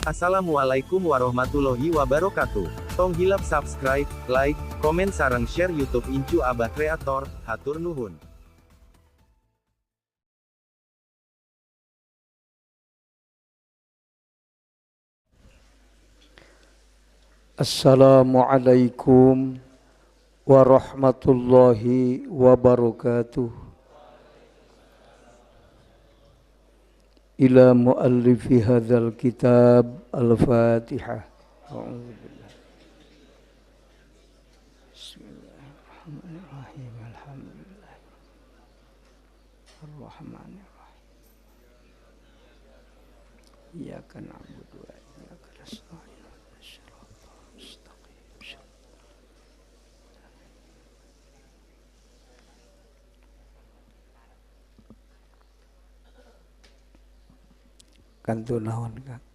Assalamualaikum warahmatullahi wabarakatuh. Tong hilap subscribe, like, komen sareng share YouTube Incu Abah Kreator, hatur nuhun. Assalamualaikum warahmatullahi wabarakatuh. Ila muallifi hadzal kitab al-Fatihah. Bismillahirrahmanirrahim. Alhamdulillah. Ar-Rahmanirrahim. Iyyaka na'budu wa iyyaka nasta'in. Kantu naon Kang?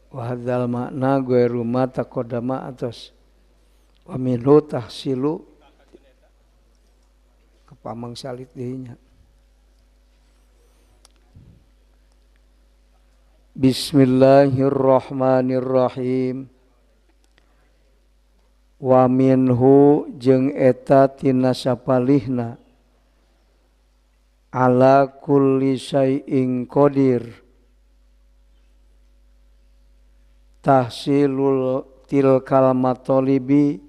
Wa hadzal makna ghairu ma taqaddama atas wa minhu tahsilu kepamang salit deui nya. Bismillahirrahmanirrahim. Wa minhu jeung eta tina sapalihna ala kulli syai'in qadir tahsilul tilkal matalibi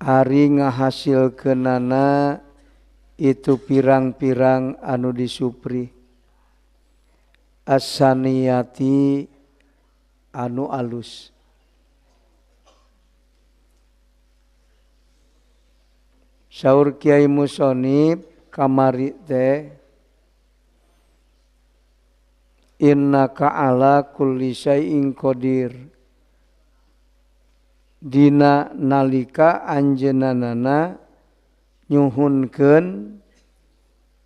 ari ngahasilkeunana itu pirang-pirang anu disupri as-saniyati anu alus. Saur Kiai Musonib kamari teh innaka ala kulli syai'in qadir dina nalika anjeunana nyuhunkeun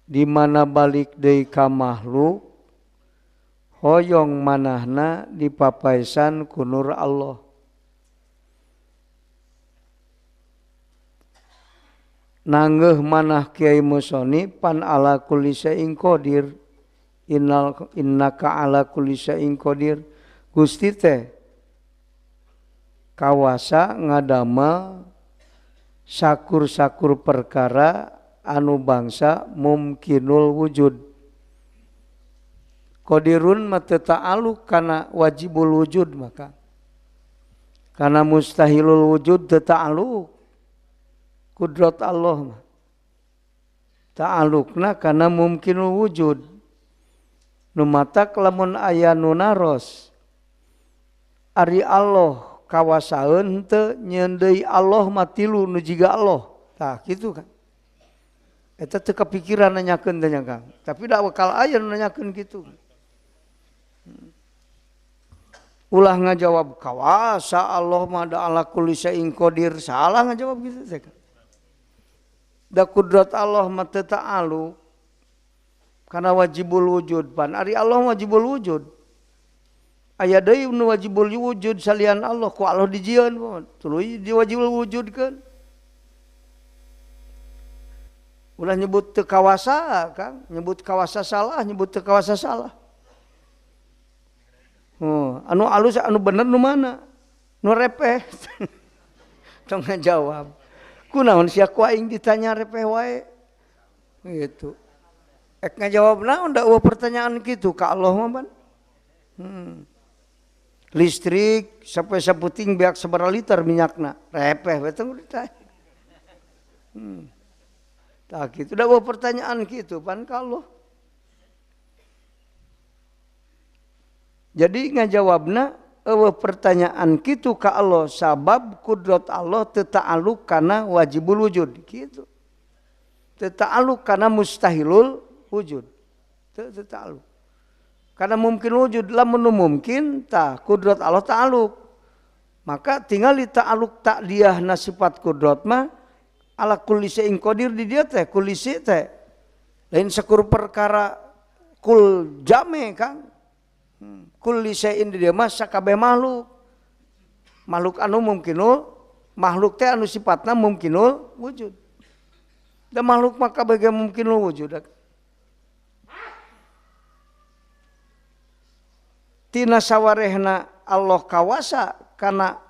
di mana balik deui ka makhluk hoyong manahna dipapaesan ku nur Allah. Nanggeuh manah Kiai Musoni pan ala kulli syai'in qadir innaka ala kulli syai'in qadir. Gusti teh kawasa ngadamel sakur-sakur perkara anu bangsa mumkinul wujud. Qadirun mata ta'aluk kana wajibul wujud maka. Kana mustahilul wujud ta'aluk kudrat Allah. Ta'alukna kana mumkinul wujud. Numatak lamun aya nu naros. Ari Allah kawasaeun teu nyeun deui Allah matilu nu jiga Allah. Tah kitu kan. Eta teu kapikiran nanyakeun teh Kang. Tapi da bakal aya nu nanyakeun kitu. Ulah ngajawab kawasa Allah mah da ala kulli syai'in qadir, salah ngajawab gitu teh. Da kudrat Allah mah teu ta'aluk kana wajibul wujud pan ari Allah wajibul wujud. Aya deui nu wajibul wujud salian Allah ku Allah dijieun tuluy di wajibul wujudkeun. Ulah nyebut teu kawasa Kang, nyebut kawasa salah, nyebut teu kawasa salah. Anu alus anu bener nu mana? Nu repeh. Tong ngajawab. Kunaon sia ku aing ditanya repeh wae. Gitu. Ek ngajawab naon da eueuh pertanyaan kitu ka Allah mah ban. Listrik sampai saputing beak sabaraha liter minyakna. Repeh we tong ditanya. Tah kitu da eueuh pertanyaan kitu pan ka Allah. Jadi ngajawabna eueuh pertanyaan kitu ka Allah sabab kudrat Allah teu ta'aluk kana wajibul wujud kitu. Teu ta'aluk kana mustahilul wujud. Teu ta'aluk. Kana mungkin wujud lamun mungkin tah kudrat Allah ta'aluk. Maka tinggal di ta'aluk ta'diyahna sifat kudrat mah ala kulli syai'in qadir di dia teh kulli syai' teh. Lain sakur perkara kul jame Kang. Kulli syai'in di dieu mah sakabeh makhluk. Makhluk anu mungkinul, makhluk teh anu sifatna mungkinul wujud. Da makhluk mah kabeh mungkinul wujud. Tina sawarehna Allah kawasa kana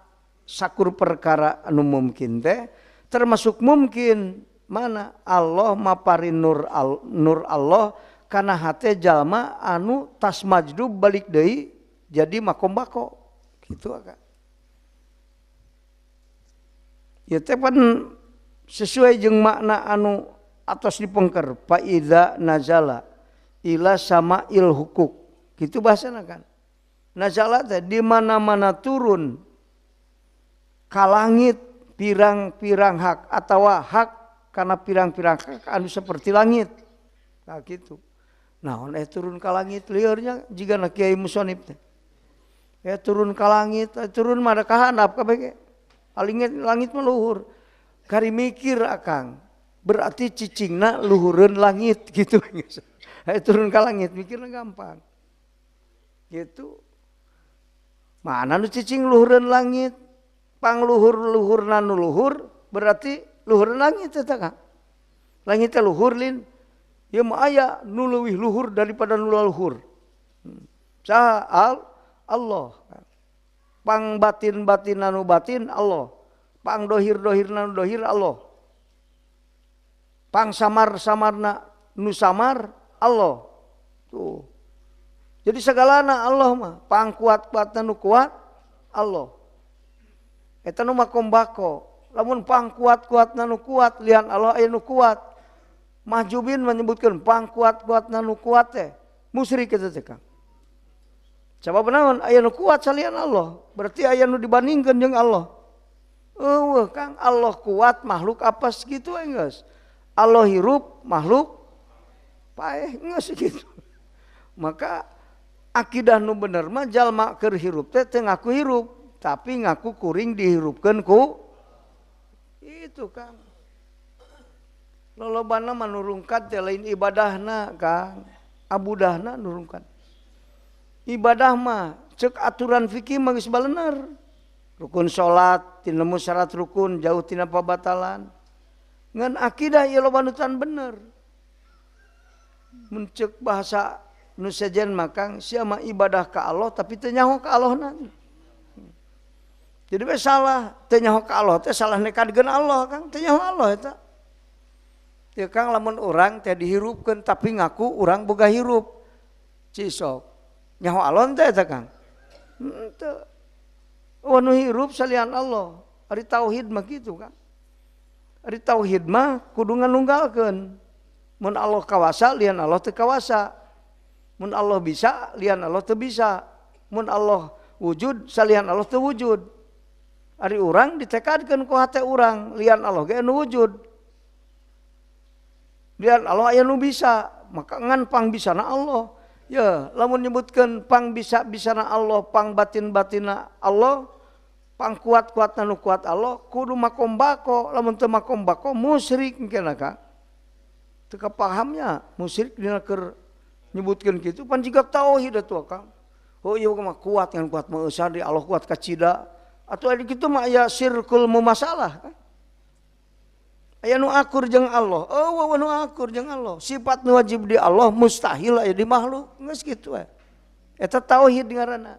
sakur perkara anu mungkin teh termasuk mungkin mana Allah mapari nur Allah kana hate jalma anu tas majdub balik deui jadi makom bako kitu akak. Ya teh pan sesuai jeung makna anu atos dipengker fa idza nazala ila sama'il hukuk kitu bahasana kan. Nazala teh di mana-mana turun ka langit pirang-pirang hak atawa hak kana pirang-pirang hak anu seperti langit. Nah gitu. Naon turun ka langit liurnya jigana Kiai Musonib teh. Turun ka langit, turun mah da ka handap kabeh ge. Langit mah luhur. Kari mikir akang. Berarti cicingna luhureun langit gitu. Turun ka langit mikirna gampang. Gitu. Mana nu cicing luhureun langit? Pangluhur-luhurna nu luhur berarti luhur langit eta kan. Langit teh luhur lin. Ieu mah aya nu leuwih luhur daripada nu luhur. Saha Allah. Pang batin-batin anu batin Allah. Pang dohir-dohirna nu dohir Allah. Pang samar-samarna nu samar Allah. Tuh. Jadi segalana Allah mah, pang kuat-kuatna nu kuat Allah. Eta nu makom bako. Lamun pang kuat-kuatna nu kuat lian Allah aya nu kuat. Mahjubin menyebutkeun pang kuat-kuatna nu kuat teh musyrik eta teh Kang. Sabab naon aya nu kuat salian Allah, berarti aya nu dibandingkeun jeung Allah. Eueuh Kang, Allah kuat makhluk apa segitu geus. Allah hirup makhluk paeh geus gitu. Maka akidah nu bener mah jalma keur hirup teh ngaku hirup, tapi ngaku kuring dihirupkeun ku itu Kang. Lolobana mah nurungkat teh lain ibadahna Kang, abudahna nurungkat. Ibadah mah ceuk aturan fikih mah geus baleuneur. Rukun salat tina syarat rukun jauh tina pabatalan. Ngan akidah ieu loba nu tan bener. Mun ceuk bahasa nu sejen makang sia mah ibadah ka Allah tapi teu nyaho ka Allahna. Jadi we salah teu nyaho ka Allah teh salah nekadkeun Allah Kang, teu nyaho Allah eta. Ya Kang lamun urang teh dihirupkeun tapi ngaku urang boga hirup. Cisok. Nyaho Allah teh eta Kang. Teu. Nu hirup salian Allah. Ari tauhid mah kitu Kang. Ari tauhid mah kudu nganunggalkeun. Mun Allah kawasa lian Allah teu kawasa. Mun Allah bisa, lian Allah teu bisa. Mun Allah wujud, salian Allah teu wujud. Ari urang ditekadkeun ku hate urang, lian Allah ge anu wujud. Lian Allah aya nu bisa, maka ngan pang bisana Allah. Ya, lamun nyebutkeun pang bisa-bisana Allah, pang batin-batina Allah, pang kuat-kuatna nu kuat Allah, kudu makom bako, lamun teu makom bako musyrik engkena Kang. Teu kapahamnya musyrik dina keur nyebutkeun kitu pan jiga tauhid atuh Kang. Oh ieu mah kuat ngan kuat mah eusan di Allah kuat ka cida. Atuh aya kitu mah aya sirkul mumasalah kan. Aya nu akur jeung Allah. Oh nu akur jeung Allah. Sifat nu wajib di Allah mustahil aya di makhluk. Geus kitu we. Eta tauhid ngaranna.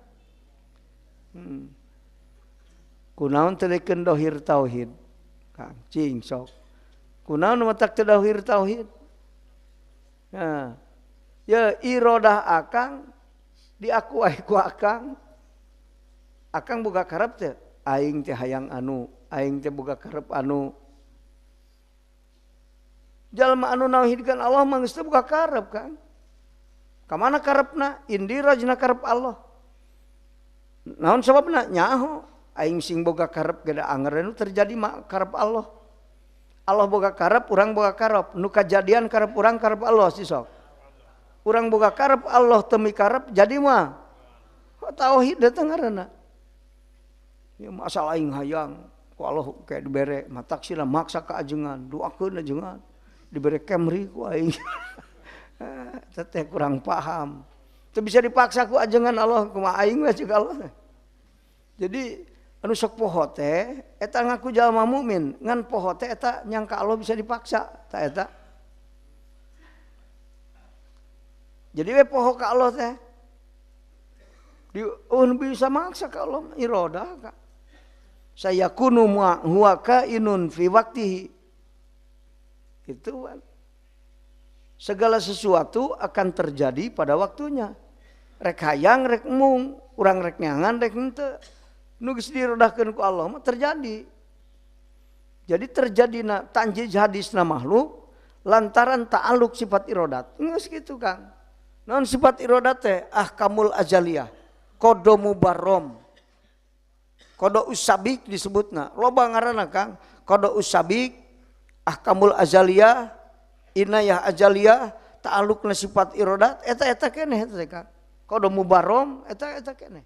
Kunaon teu dikeun dohir tauhid? Kang cing sok. Kunaon nu matak teu dohir tauhid? Nah. Ya irodah akang diakuai ku akang. Akang boga karep teh aing teh hayang anu, aing teh boga karep anu. Jalma anu nauhidkeun Allah mah geus teu boga karep Kang. Ka mana karepna? Indira cenah karep Allah. Naon sababna? Nyaho aing sing boga karep geda anger anu terjadi mah karep Allah. Allah boga karep, urang boga karep. Nu kajadian karep urang karep Allah si sok. Urang boga karep Allah teu mikarep jadi mah tauhid datang ngaranna. Ya masalah aing hayang ku Allah kayak dibere matak sila maksa ka ajengan, doakeun ajengan. Dibere Camry ku aing. Teteh kurang paham. Teu bisa dipaksa ku ajengan Allah, kumaha aing we ceuk Allah. Jadi anu sok poho teh eta ngaku jalma mukmin, ngan poho teh eta nyangka Allah bisa dipaksa, ta eta. Jadi we poho ka Allah teh. Bisa maksa ka Allah iradah ka. Sayakunu huwa kainun fi waqtihi. Itu kan. Segala sesuatu akan terjadi pada waktunya. Rek hayang rek mung, urang rek nyangan rek henteu. Nu geus dirodahkeun ku Allah mah terjadi. Jadi terjadina tanjij hadisna makhluk lantaran ta'alluq sifat iradat. Geus kitu Kang. Naon sifat iradat teh? Ahkamul azaliyah. Kodo mubarrom. Kodo usabik disebutna. Loba ngaranna Kang. Kodo usabik, ahkamul azaliyah, inayah azaliyah, ta'alluqna sifat iradat, eta keneh eta Kang. Kodo mubarrom, eta keneh.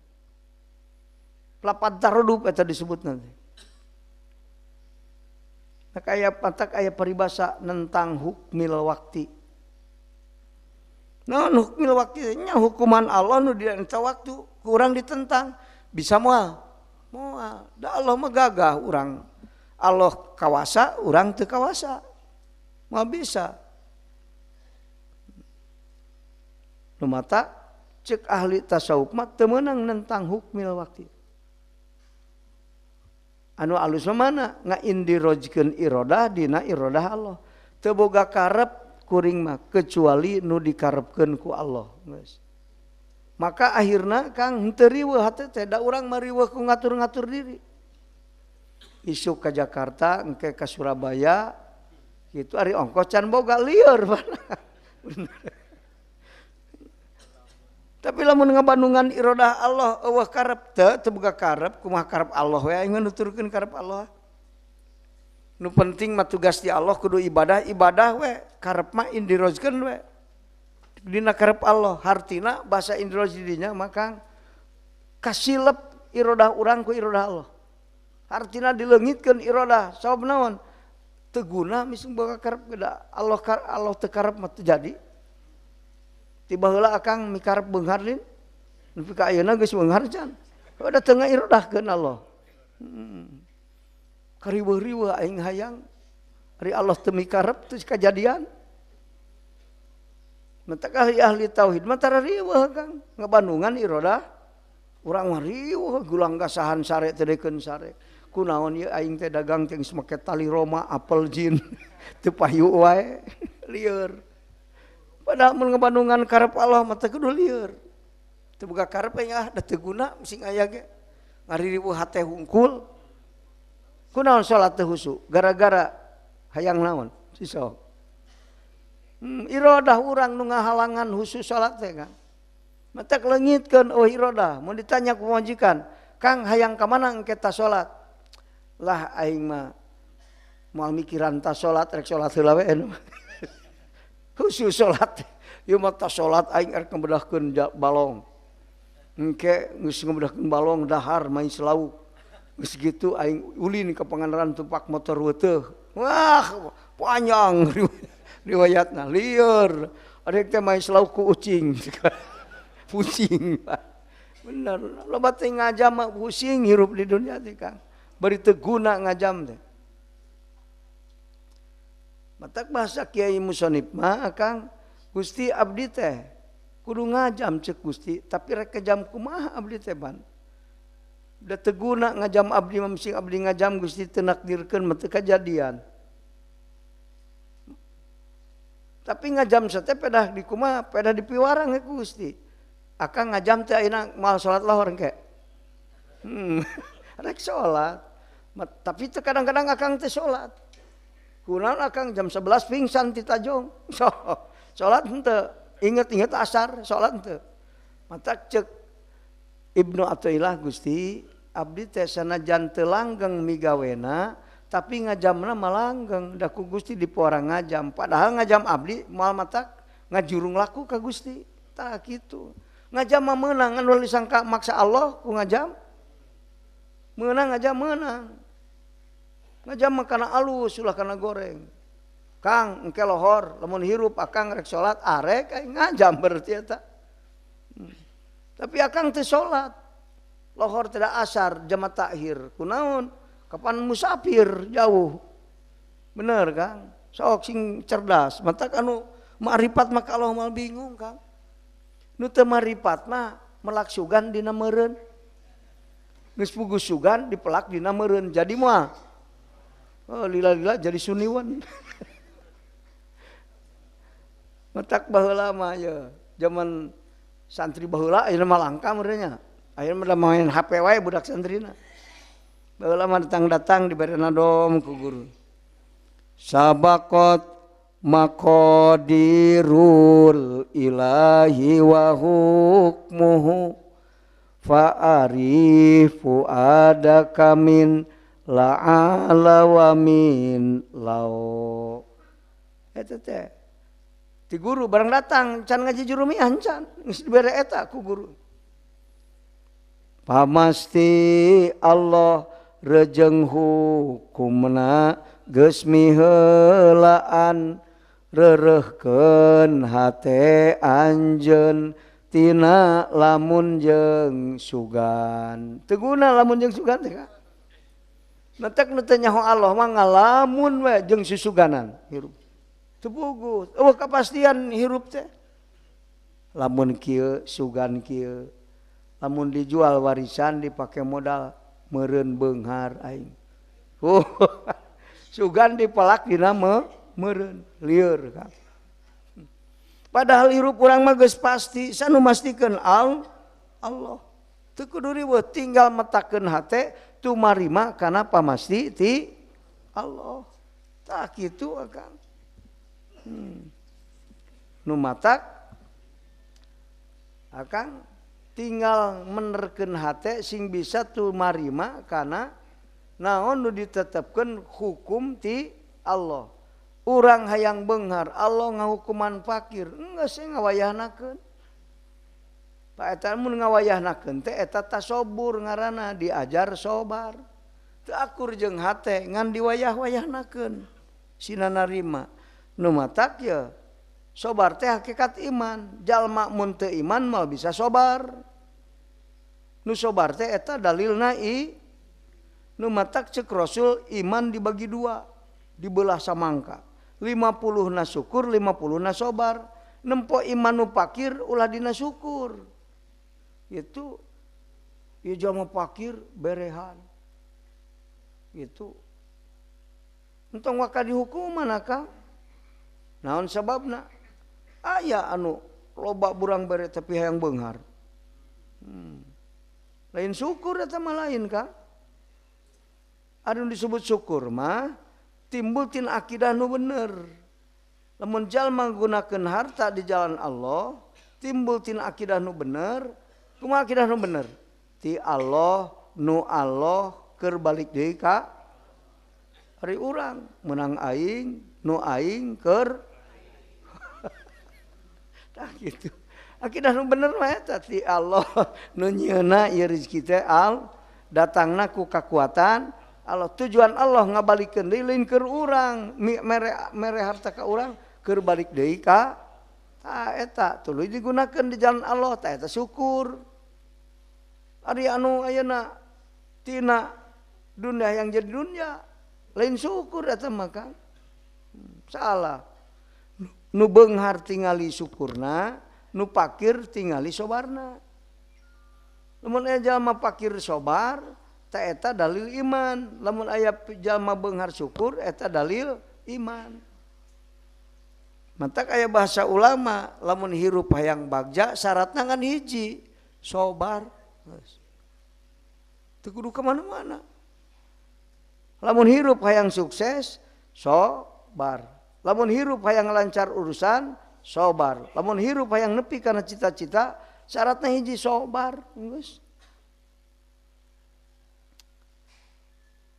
Lapan tarodub eta disebutna. Nah patak aya paribasa tentang hukmil waktu. Nah hukmil waktu nya hukuman Allah nu dina waktu kurang ditentang bisa moal. Da Allah mah gagah urang. Allah kawasa, urang teu kawasa. Mah bisa. Nu mata cek ahli tasawuf mah teu meunang nentang hukmil waktu. Anu alus mana ngaindirojkeun iradah dina iradah Allah. Teu boga karep kuring mah kecuali nu dikarepkeun ku Allah. Maka akhirna Kang henteu riweuh hate teh da urang mariweuh ku ngatur-ngatur diri. Isuk ka Jakarta engke ka Surabaya kitu ari ongkos can boga lieur. Tapi lamun ngabandungan iradah Allah eueuh karep teu boga karep kumaha karep Allah we aing nuturkeun karep Allah. Nu penting mah tugas di Allah kudu ibadah we karep mah indirojkeun we. Dina karep Allah hartina bahasa indiroj didinya maka kasilep iradah urang ku iradah Allah. Hartina dileungitkeun iradah sabab naon? Teu guna misung boga karep beda Allah teu karep mah teu jadi. Tiba heula akang mikarep beunghar lin. Nepi ka ayeuna geus beunghar can. Udah tengah irodahkeun Allah. Kariweuh-riweuh aing hayang ari Allah teu mikarep teu kajadian. Mata ahli tauhid mah tara riweuh Kang ngabandungan iradah. Urang mah riweuh gulang gasahan sare teu dekeun sare. Kunaon ieu aing teh dagang teh geus make tali Roma apel jin. Teu payu wae lieur. Padahal mun ngabandungan karep Allah mah teu kudu lieur. Teu boga karep da teu guna sing aya ge. Ngaririweuh hate hungkul. Kunaon salat teu husu? Gara-gara hayang naon? Sisok. Iradah urang nu ngahalangan husu salat teh kan. Mata leungitkeun iradah. Mun ditanya ku majikan, "Kang hayang ka mana engke ta salat?" Lah aing mah moal mikiran ta salat rek salat heula we. Khusus salat, ieu mah tas salat aing arek ngabedahkeun balong. Engke geus ngabedahkeun balong dahar main selau. Geus kitu aing ulin ka Pangandaran tumpak motor weuteuh. Wah, panjang riwayatna lieur. Arek teh main selau ku ucing. Pusing. Bener, loba teh ngajam mah pusing hirup di dunia teh Kang. Bari teu guna ngajam teh. Matak bahasa Kiai Musonib mah Kang Gusti abdi teh kudu ngajam cek Gusti tapi rek kejam kumaha abdi teh ban. Da teu guna ngajam abdi mah mesti abdi ngajam Gusti teu nakdirkeun mah teu kajadian. Tapi ngajam teh pedah di kumaha pedah dipiwarang ke Gusti. Akang ngajam teh ayeuna moal salat lohor engke. Rek salat. Tapi teu kadang-kadang akang teh salat. Kunaon akang jam 11 pingsan ti Tajong. Salat henteu. Inget-inget asar salat henteu. Mata cek Ibnu Athaillah Gusti abdi teh sanajan teu langgeng migawena tapi ngajamna malanggeng da ku Gusti diporang ngajam. Padahal ngajam abdi moal matak ngajurung laku ka Gusti. Tah kitu. Ngajam mah meunang anu disangka maksa Allah ku ngajam. Meunang ngajam meunang. Ngajam mah kana alus ulah kana goreng. Kang engke lohor lamun hirup akang rek salat arek ngajam berarti eta. Tapi akang teu salat. Lohor tidak asar jama takhir. Kunaon? Kapan musafir jauh. Bener Kang? Sok sing cerdas. Mata anu ma'rifat maka Allah mal bingung Kang. Nu teu ma'rifat mah melak sugan dina meureun. Geus puguh sugan dipelak dina meureun. Jadi moal lila-lila jadi suniwan. Matak baheula mah ya. Zaman santri baheula ayeuna mah langka meureunnya. Ayeuna mah main HP wae budak santrina. Baheula mah datang-datang dibarena dom ku guru. Sabaqat maqadirul ilahi wa hukmuhu fa'arifu adaka min la'ala wa min lau. Eta teh ti guru barang datang can ngaji jurumiah can geus dibere eta ku guru. Pamasti Allah rejeng hukumna geus miheulaan reureuhkeun hate anjeun tina lamun jeung sugan. Teu guna lamun jeung sugan teh Kang. Netek nu teu nyaho Allah mah ngalamun we jeung susuganan hirup. Teu puguh. Eueuh kapastian hirup teh. Lamun kieu sugan kieu. Lamun dijual warisan dipake modal meureun beunghar aing. Sugan dipelak dina meureun lieur Kang. Padahal hirup urang mah geus pasti, sanu mastikeun Allah. Teu kudu ribet, tinggal metakeun hate tumarima kana pamasti ti Allah. Tah kitu Kang. Nu matak Akang tinggal menerkeun hate sing bisa tumarima kana naon nu ditetepkeun hukum ti Allah. Urang hayang beunghar Allah ngahukuman fakir, enggeus ngawayahnakeun. Pak eta mun ngawayahnakeun teh eta tasobur ngaranna diajar sobar. Teu akur jeung hate ngan diwayah-wayahnakeun sina narima. Nu matak ya sobar teh hakikat iman. Jalma mun teu iman moal bisa sobar. Nu sobar teh eta dalilna nu matak ceuk Rasul iman dibagi dua, dibelah samangka. 50 na syukur, 50 na sobar. Nempo iman nu pakir ulah dina syukur. Itu ieu jalma pakir berehan. Itu entong waka dihukuman Kang. Naon sababna? Aya anu loba burang bere tapi hayang beunghar. Lain syukur eta mah lain Kang. Anu disebut syukur mah timbul tina akidah nu bener. Lamun jalma gunakeun harta di jalan Allah, timbul tina akidah nu bener. Kumaha akidah nu bener? Ti Allah nu Allah keur balik deui ka ari urang, menang aing, nu aing keur tah gitu. Akidah nu bener mah eta ti Allah nu nyieunna ieu rezeki teh datangna ku kakuatan Allah. Tujuan Allah ngabalikeun deui lain keur urang, mere harta ka urang keur balik deui ka eta tuluy digunakeun di jalan Allah tah eta syukur. Ari anu ayeuna tina dunia yang jadi dunia lain syukur eta mah Kang. Salah. Nu beunghar tingali syukurna, nu pakir tingali sobarna. Lamun aya jalma pakir sobar tah eta dalil iman. Lamun aya jalma beunghar syukur eta dalil iman. Mantak aya bahasa ulama, lamun hirup hayang bagja syaratna ngan hiji, sobar. Teu kudu ka mana-mana. Lamun hirup hayang sukses, sobar. Lamun hirup hayang lancar urusan, sobar. Lamun hirup hayang nepi kana cita-cita, syaratna hiji sobar. Geus.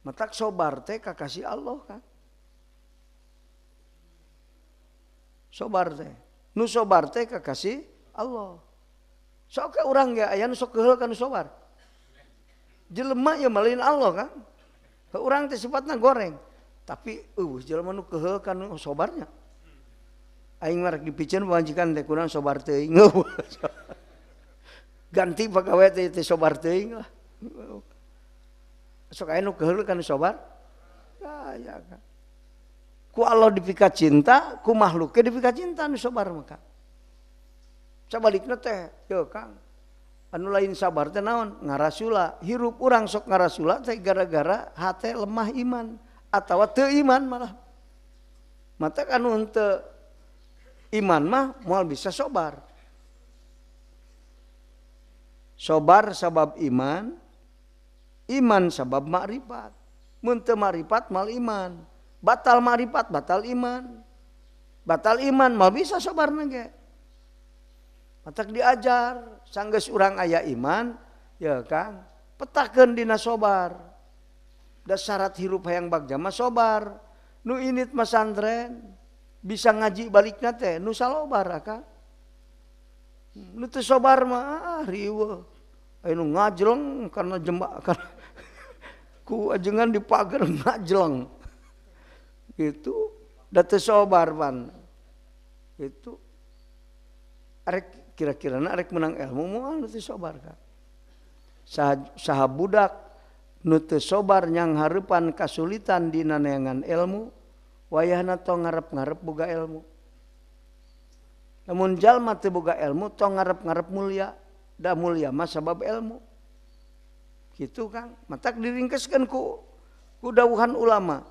Matak sobar teh kakasih Allah kan. Sobar teh. Nu sobar teh kakasih Allah. Sok ke urang ge aya nu sok keheul kana sobar. Jelema ya malin Allah kan. Ke urang teh sifatna goreng. Tapi jelema nu keheul kana sobarnya. Aing mah rek dipicen pawanjikan teh kurang sobar teuing. ganti pegawai teh sobar teuing lah. Sok aya nu keheul kan sobar. Ya kan. Ku Allah dipika cinta, ku makhluknya dipika cinta nu sobar maka. Sabalikna teh, yo Kang. Anu lain sabar teh naon? Ngarasula. Hirup urang sok ngarasula teh gara-gara hate lemah iman atawa teu iman malah. Mata anu henteu iman mah moal bisa sobar. Sobar sabab iman, iman sabab makrifat. Mun teu makrifat mal iman. Batal makrifat, batal iman. Batal iman mal bisa sobarna ge. Matak diajar, sanggeus urang aya iman, ya Kang, petakeun dina sobar. Da syarat hirup hayang bagja mah sobar. Nu init masantren, bisa ngaji balikna teh nu salobar Kang. Nu teu sobar mah riweuh. Aya nu ngajleng karena jembak karena ku ajengan di pagar ngajleng. Gitu, da teu sobar pan. Itu arek kira-kira arek menang ilmu moal nu teu sobar Kang. Saha budak nu teu sobar nyang hareupan kasulitan dina neangan ilmu, wayahna tong ngarep-ngarep boga ilmu. Namun jalma teu boga ilmu tong ngarep-ngarep mulia, da mulia mah sabab ilmu. Gitu Kang, matak diringkeskeun ku dawuhan ulama.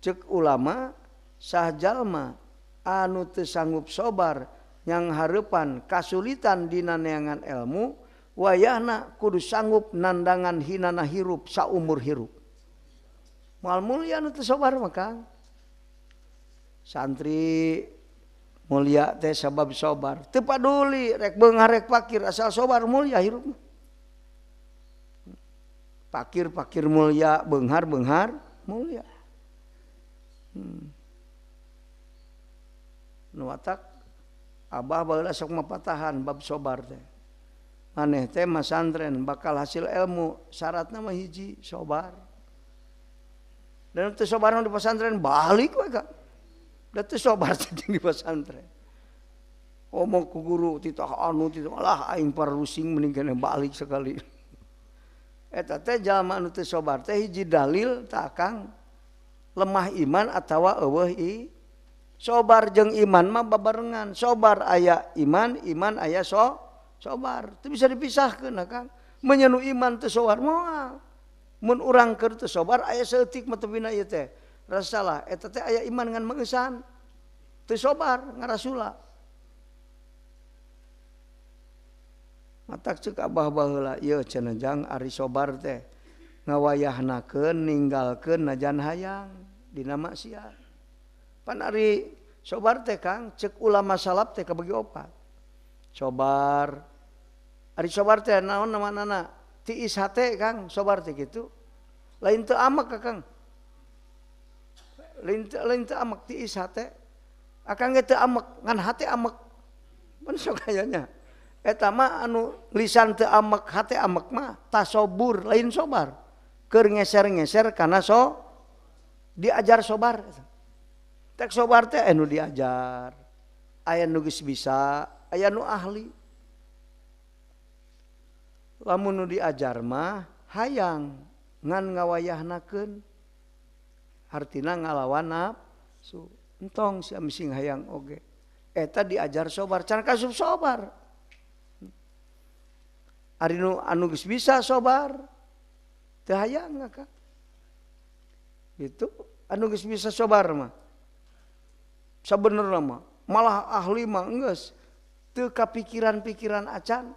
Cek ulama sah jalma anu teu sanggup sobar yang hareupan kasulitan dina neangan ilmu, wayahna kudu sanggup nandangan hinana hirup saumur hirup. Moal mulia anu teu sobar mah Kang. Santri mulia teh sabab sobar, teu paduli rek beunghar rek pakir asal sobar mulia hirup. Pakir mulia, beunghar mulia. Nu watak abah baheula sok mapatahan bab sobar teh. Maneh teh masantren bakal hasil ilmu syaratna mah hiji sobar. Dan teu sobar di pesantren balik we Kang. Da teu sobar di pesantren. Omong ku guru titah anu titah lah aing parusing mending kena balik sekali. Eta teh jalma anu teu sobar teh hiji dalil tah Kang lemah iman atawa eueuh sobar jeung iman mah babarengan. Sobar aya iman, iman aya sobar. Teu bisa dipisahkeun Kang. Menyenu iman teu sobar moal. Mun urang keur teu sobar aya saeutik mah tepina ieu teh. Rasalah eta teh aya iman ngan meusan. Teu sobar ngarasula. Matak ceuk abah baheula ieu cenah ari sobar teh ngawayahnakeun ninggalkeun najan hayang dina maksiat. Pan ari sobar teh Kang cek ulama salaf teh kabagi opat. Sobar ari sobar teh naon namanana? Tiis hate Kang, sobar teh kitu. Lain teu amek Kang. Lain teu amek tiis hate. Akang ge teu amek, ngan hate amek. Mun sok aya nya. Eta mah anu lisan teu amek, hate amek mah tasobur, lain sobar. Keur ngeser-ngeser kana diajar sobar. Tek sobar teh anu diajar. Aya nu geus bisa, aya nu ahli. Lamun nu diajar mah hayang ngan ngawayahnakeun. Artina ngalawan nafsu. Entong sia mising hayang oge. Eta diajar sobar, can kasup sobar. Ari nu anu geus bisa sobar. Teu hayang Kang. Itu anu geus bisa sobar mah. Sabenerna mah malah ahli mah geus teu kapikiran-pikiran acan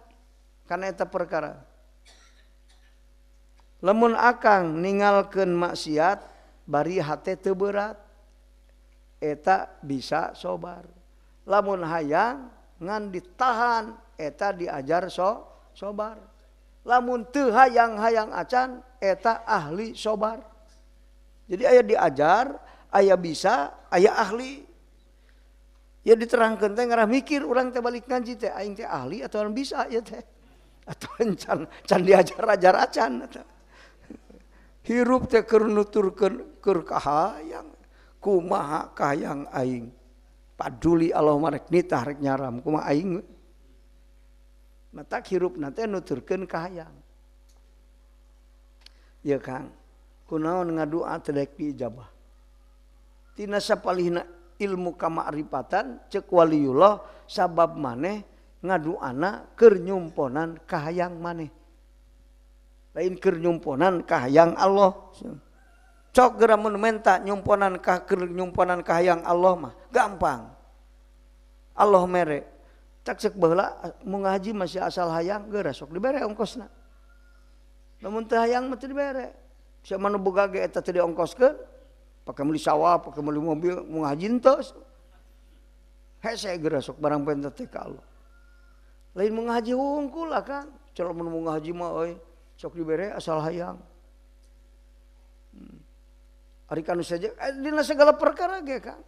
kana eta perkara. Lamun akang ningalkeun maksiat bari hate teu berat eta bisa sobar. Lamun hayang ngan ditahan eta diajar sobar. Lamun teu hayang-hayang acan eta ahli sobar. Jadi aya diajar, aya bisa, aya ahli. Ya diterangkeun teh ngarah mikir urang teh balik ngaji teh aing teh ahli atau bisa ya teh. Atau can diajar-ajar acan eta. Hirup teh keur nuturkeun keur kahayang. Kumaha kahayang aing. Paduli Allahumma rek nitah rek nyaram kumaha aing. Mata hirup nanti nuturkeun ka hayang. Ya Kang, kunaon ngadua teu diijabah. Tina sapalihna ilmu kama'rifatan cek waliullah sabab maneh ngaduana keur nyumponan ka hayang maneh. Lain keur nyumponan ka hayang Allah. Cok geura mun menta nyumponan ka keur nyumponan ka hayang Allah mah gampang. Allah mere. Tak cek baheula mun ngaji masih asal hayang geura sok dibere ongkosna. Lamun teu hayang mah teu dibere. Sia manu boga ge eta teu diongkoskeun, pake meuli sawah, pake meuli mobil, mun ngaji henteu. Hese geura sok barang penta teh ka Allah. Lain mun ngaji hungkul lah Kang. Cara mun ngaji mah euy sok dibere asal hayang. Ari kanu saja dina segala perkara ge Kang.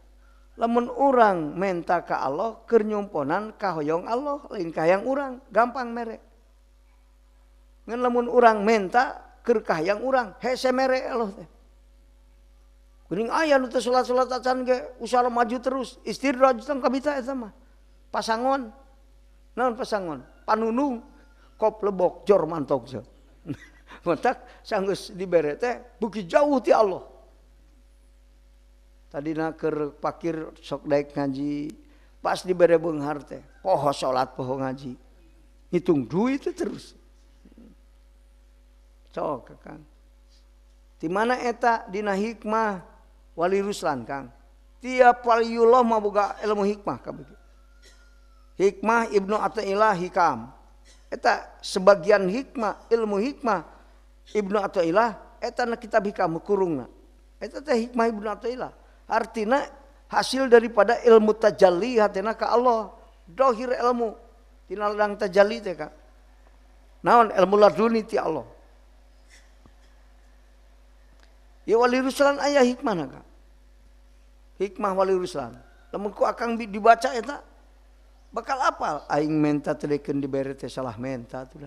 Lamun urang menta ka Allah keur nyumponan ka hoyong Allah lain ka hayang urang, gampang mere. Ngan lamun urang menta keur ka hayang urang, hese mere Allah teh. Kuring aya nu teu salat-salat acan ge usaha maju terus, istidraj tong kabita eta mah. Pasangon. Naon pasangon? Panunung kop lebok jor mantog je. Mentak sanggeus dibere teh buki jauh ti Allah. Tadina keur pakir sok daek ngaji, pas dibere beunghar teh poho salat poho ngaji. Hitung duit itu terus. Sok Kang. Di mana eta dina hikmah Wali Ruslan Kang. Tiap waliullah mah boga ilmu hikmah kabeh. Hikmah Ibnu Athaillah hikam. Eta sebagian hikmah, ilmu hikmah Ibnu Athaillah eta na kitab hikam kurungna. Eta teh hikmah Ibnu Athaillah. Artina hasil daripada ilmu tajalli hatena ka Allah. Dohir ilmu tina ladang tajalli teh Kang. Naon ilmu laduni ti Allah. Ya Wali Ruslan aya hikmahna Kang. Hikmah Wali Ruslan. Lamun ku akang dibaca eta bakal apal aing menta teu dekeun dibere teh salah menta tuh.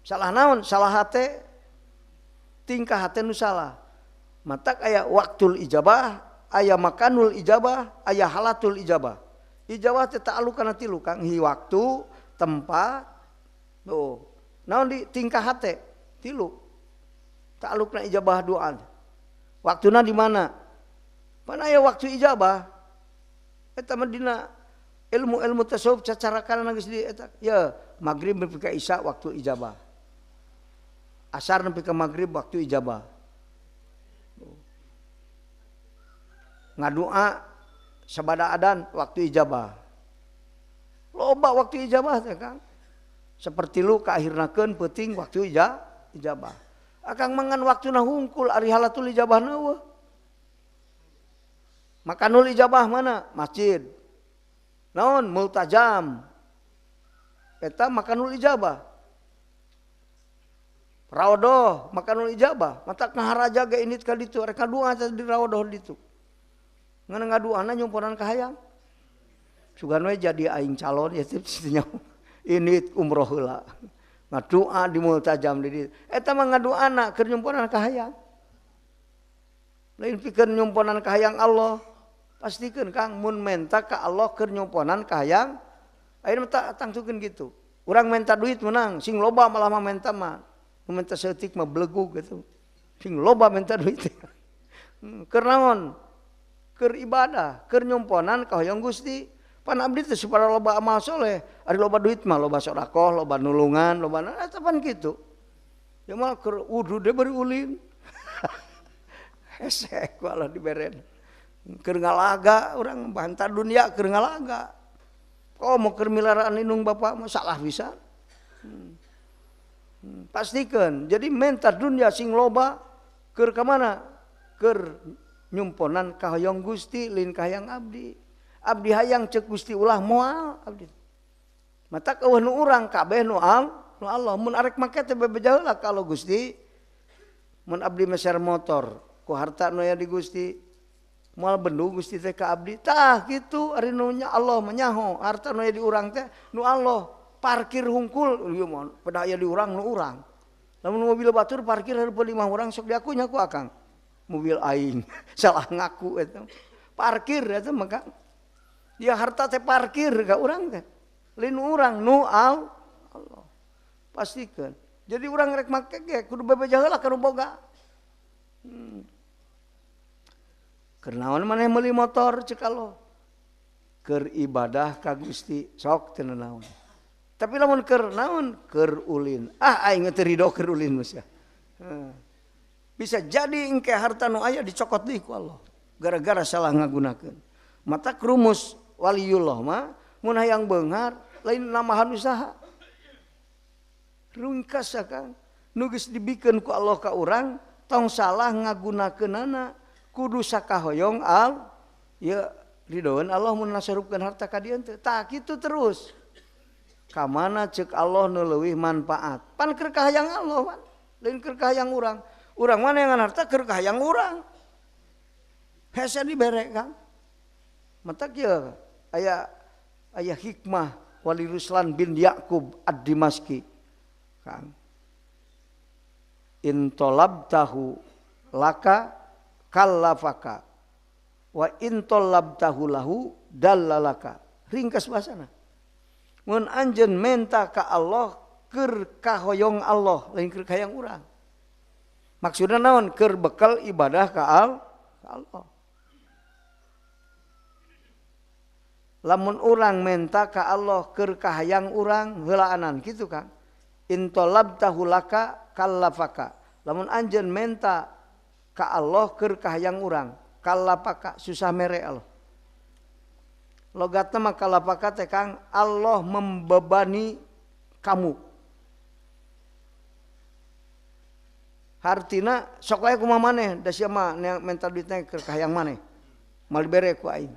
Salah naon? Salah hate tingkah hate nu salah. Matak aya waktul ijabah, aya makanul ijabah, aya halatul ijabah. Ijabah teh ta'alluq kana tilu Kang, hi waktu, tempat. Tuh. Naon di tingkah hate? Tilu. Ta'alluqna ijabah doa. Waktuna di mana? Pan aya waktu ijabah. Eta mah dina ilmu-ilmu tasawuf cacarakan geus di eta. Ya, magrib nepi ka isya waktu ijabah. Asar nepi ka magrib waktu ijabah. Ngadua sabada adan waktu ijabah. Loba waktu ijabah teh Kang. Seperti lu kaakhirnakeun peuting waktu ijabah. Akang mangan waktuna hungkul ari halatul ijabahna weuh. Makanul ijabah mana? Masjid. Naon multajam. Eta makanul ijabah. Rawadoh makanul ijabah. Matak ngaharaja ge init ka ditu, rek kadua di rawadoh ditu. Ngan ngaduana nyumponan ka hayang. Sugan we jadi aing calon ya nya. Init umroh heula. Ngadua di multajam di ditu. Eta mah ngaduana keur nyumponan ka hayang. Lain pikeun nyumponan ka hayang Allah. Pastikeun Kang mun menta ka Allah keur nyumponan ka hayang. Ayeuna mah tangtukeun gitu. Urang menta duit menang, sing loba malah mah menta mah. Menta seutik mah blegug gitu. Sing loba menta duit. Keur naon? Keur ibadah, keur nyumponan ka hoyong Gusti. Pan abdi teh supaya loba amal soleh, ari loba duit mah loba sedekah, loba nulungan, loba eta pan kitu. Ya mah keur wudu deui bari ulin. Hesek walah diberen. Keur ngalaga urang banta dunia keur ngalaga. Kok mau keur milaraan indung bapa mah salah bisa. Pastikeun jadi menta dunia sing loba keur ka mana? Keur nyumponan ka hoyong Gusti lin ka hayang abdi. Abdi hayang ceuk Gusti ulah moal abdi. Matak eueuh nu urang kabeh nu Allah. Mun arek make teh bebeja heula kalau Gusti. Mun abdi meser motor ku harta nu aya di Gusti. Moal bendu Gusti teh ka abdi. Tah kitu ari nu nya Allah menyaho harta nu aya di urang teh nu Allah. Parkir hungkul ieu mah pada aya di urang nu urang. Lamun mobil batur parkir hareup 5 urang sok diakunya ku akang. Mobil aing salah ngaku eta. Parkir eta mah Kang. Dia harta teh parkir ka urang teh. Lain urang nu Allah. Allah. Pastikan. Jadi orang rek make ge kudu bebeja heula keur boga. Keur naon maneh meuli motor ceuk Allah? Keur ibadah ka Gusti sok teu naon. Tapi lamun keur naon? Keur ulin. Aing teu ridho keur ulin mah. Bisa jadi engke harta nu aya dicokot deui ku Allah gara-gara salah ngagunakeun. Mata rumus waliullah mah mun hayang beunghar lain namahan usaha. Rungkas kan nu geus dibikeun ku Allah ka urang tong salah ngagunakeunana kudu sakahoyong ya ridhoan Allah mun nasarupkeun harta ka dieu teh. Tah kitu terus. Ka mana ceuk Allah nu leuwih manfaat. Pan keur kahayang Allah pan, lain keur kahayang urang. Urang mana yang harta keur kahayang urang. Hese dibere kan. Mata kieu aya hikmah Wali Ruslan bin Yaqub ad-Dimashqi. Kan. In talabtahu laka kallafaka wa in talabtahu lahu dallalaka. Ringkas bahasana. Mun anjeun menta ka Allah keur kahoyong Allah lain keur kahayang urang. Maksudna naon? Keur bekal ibadah ka Allah. Lamun urang menta ka Allah keur kahayang urang heulaanan kitu kan. In talabtahu laka kallafaka. Lamun anjeun menta ka Allah keur kahayang urang, kallafaka susah mere Allah. Logatna mah kallafaka teh Kang Allah membebani kamu. Hartina sok wae kumaha maneh da sia mah menta duitna keur kahayang maneh. Mal dibere ku aing.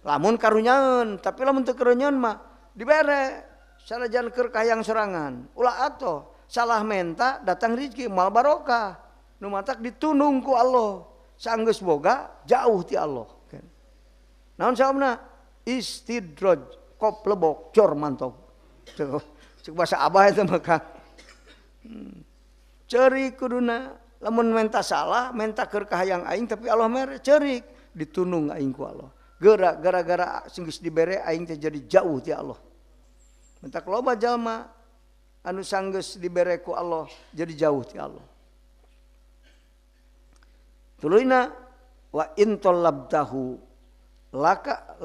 Lamun karunyaeun, tapi lamun teu karunyaeun mah dibere. Sanajan keur kahayang sorangan. Ulah atoh salah menta datang rezeki mal barokah. Nu matak ditunung ku Allah. Saanggeus boga jauh ti Allah. Naon sababna? Istidraj, kop lebok cor mantog. Ceuk bahasa Abah eta mah Kang. Ceurik kuduna lamun menta salah, menta keur kahayang aing tapi Allah mere ceurik ditunung aing ku Allah. Gara-gara geus dibere aing teh jadi jauh ti Allah. Mentak loba jalma anu sanggeus dibere ku Allah jadi jauh ti Allah. Tuluina wa in talabtahu laka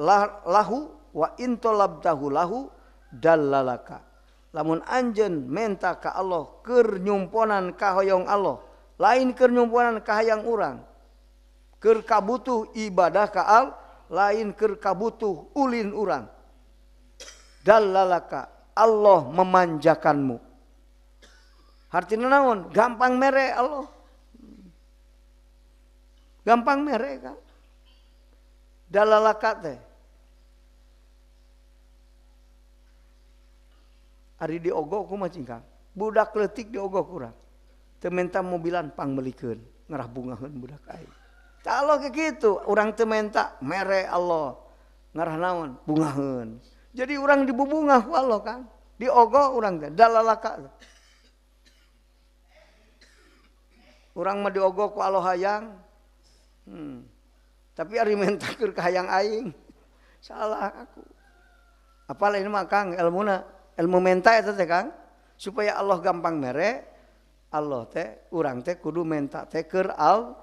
lahu wa in talabtahu lahu dallalaka. Lamun anjeun menta ka Allah keur nyumponan kahoyong Allah, lain keur nyumponan kahayang urang. Keur kabutuh ibadah ka Allah, lain keur kabutuh ulin urang. Dallalaka, Allah memanjakanmu. Hartina naon? Gampang mere Allah. Gampang mere kan. Dallalaka teh. Ari diogok kumaha cingkang? Budak leutik diogok urang. Teu menta mobilan pangmelikeun, ngarah bungaheun budak aing. Tah Allah ge kitu, urang teu menta mere Allah. Ngarah naon? Bungaheun. Jadi urang dibubungah ku Allah kan. Diogok urang teh dallalaka. Urang mah diogok ku Allah hayang. Tapi ari menta keur kahayang aing. Salah aku. Apal ini mah Kang ilmuna? Ilmu menta eta teh Kang, supaya Allah gampang mere, Allah teh urang teh kudu menta teh keur al.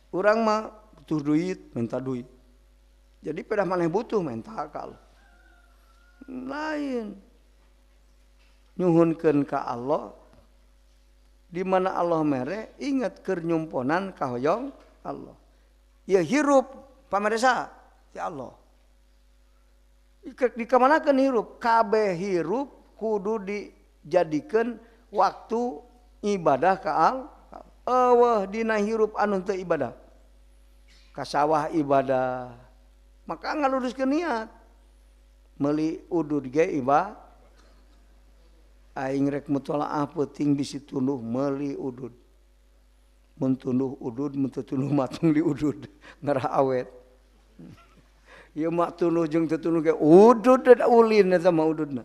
Urang mah butuh duit, menta duit. Jadi pedah maneh butuh menta ka Allah. Lain. Nyuhunkeun ka Allah di mana Allah mere, ingat keur nyumponan kahoyong Allah. Ya hirup pamaresa ti Allah. Dikamanakeun hirup? Kabeh hirup kudu dijadikeun waktu ibadah ka Allah. Eueuh dina hirup anu teu ibadah. Ka sawah ibadah. Maka ngaluruskeun niat. Meuli udud ge ibadah. Aing rek mutolaah peuting bisi tunduh meuli udud. Mun tunduh udud, mun teu tunduh matung di udud. Ngarah awet. Ya mak tunuh jeung teu tunuh ge udud da ulin eta mah ududna.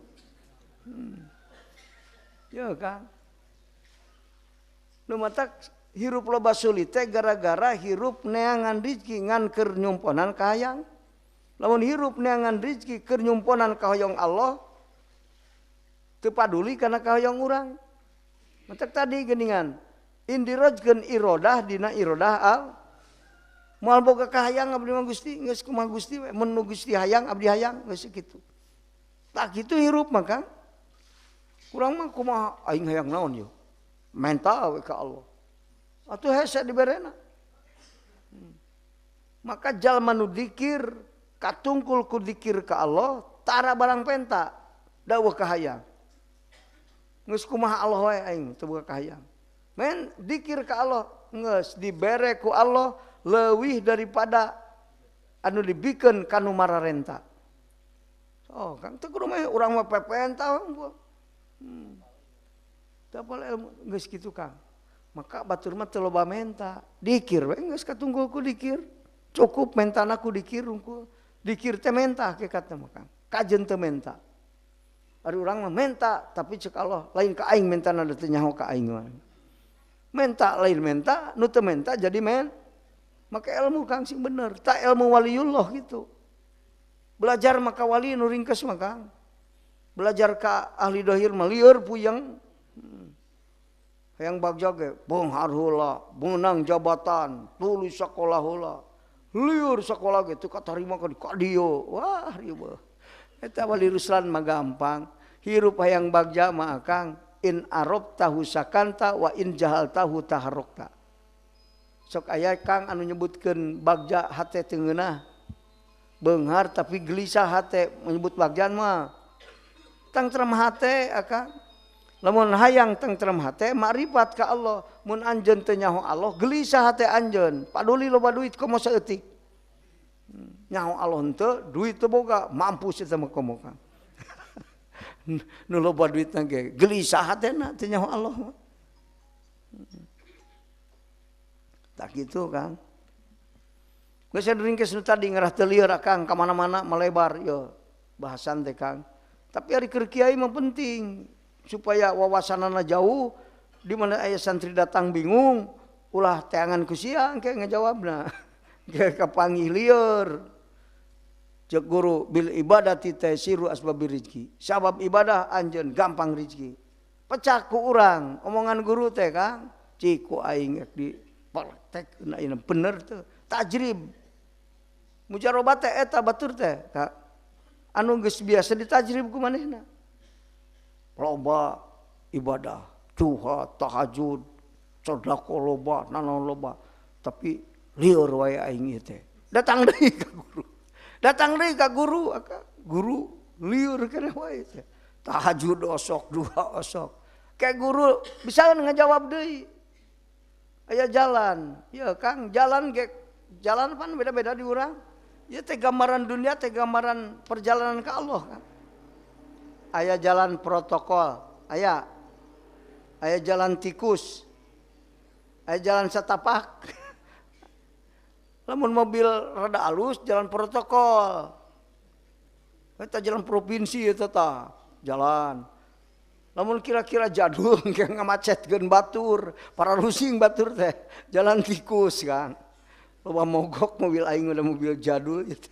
Ya Kang. Nu matak hirup loba sulit teh gara-gara hirup neangan rezeki ngan keur nyumponan kahayang. Lamun hirup neangan rezeki keur nyumponan kahoyong Allah, teu paduli kana kahoyong urang. Matak tadi geuningan indirajkeun irodah dina irodah al moal boga kahayang abdi mah Gusti geus kumaha Gusti we mun Gusti hayang abdi hayang geus kitu. Tak kitu hirup mah Kang. Kurang mah kumaha aing hayang naon yo. Menta we ka Allah. Atuh hese diberena. Maka jalma nu dikir katungkul ku dikir ka Allah tara barang penta dawuh kahayang. Geus kumaha Allah wae aing teu boga kahayang. Men dikir ka Allah geus dibere ku Allah leuwih daripada anu dibikeun kanu mararenta. Oh, Kang teu kudu mah urang mah pepenta. Teu boleh ilmu geus kitu Kang. Maka batur mah teu loba menta. Dikir we geus katungkul ku dikir. Cukup mentana ku dikir unggul. Dikir teh menta hakikatna mah Kang. Kajeun teu menta. Ari urang mah menta tapi ceuk Allah lain ka aing mentana teu nyaho ka aing mah. Menta lain menta, nu teu menta jadi men. Maka ilmu Kang sing bener, tak ilmu waliullah gitu. Belajar maka wali nu ringkes mah Kang. Belajar ka ahli dohir mah lieur puyeng. Hayang bagja ge beunghar heula, beunang jabatan, tulis sakola heula. Lieur sakola ge teu katarima ka dieu. Wah rieuh. Eta wali ruslan mah gampang. Hirup hayang bagja mah Kang. In arab tahu sakanta wa in jahal tahu taharokta. Sok aya Kang anu nyebutkeun bagja hate teu ngeunah. Beunghar tapi gelisah hate menyebut bagjan mah. Tentrem hate Akang. Lamun hayang tentrem hate makrifat ka Allah. Mun anjeun teu nyaho Allah gelisah hate anjeun. Paduli loba duit komo saeutik. Nyaho Allah henteu duit teu boga mampus eta mah komo Kang. Nu loba duitna ge gelisah hatena teu nyaho Allah. Tak gitu Kang. Geus ringkes nu tadi ngarah teu lieur Kang ka mana-mana malebar yo bahasan teh Kang. Tapi ari keur kiai mah penting supaya wawasanana jauh di mana aya santri datang bingung ulah teangan ku sia engke ngajawabna. Ge kapanggih lieur. Cek guru bil ibadati taysiru asbabir rizki. Sabab ibadah anjeun gampang rizki. Pecah ku urang omongan guru teh Kang. Ciku aing di praktekna ieu bener teu. Tajrib. Mujarobat teh eta batur teh Kak. Anu geus biasa ditajrib ku manehna. Loba ibadah, duha, tahajud, sedekah loba, naon loba. Tapi lieur wae aing ieu teh. Datang deui ka guru. Datang deui ka guru, guru liur kana wae teh. Tahajud osok, duha osok. Kayak guru bisa ngajawab deui. Aya jalan. Ya Kang, jalan ge jalan pan beda-beda di urang. Ya teh gambaran dunia, teh gambaran perjalanan ke Allah kan. Aya jalan protokol, aya jalan tikus. Aya jalan satapak. Lamun mobil rada alus jalan protokol. Eta jalan provinsi eta tah, jalan. Lamun kira-kira jadul engke ngamacetkeun batur, para rusing batur teh, jalan tikus kan. Loba mogok mobil aing udah mobil jadul gitu.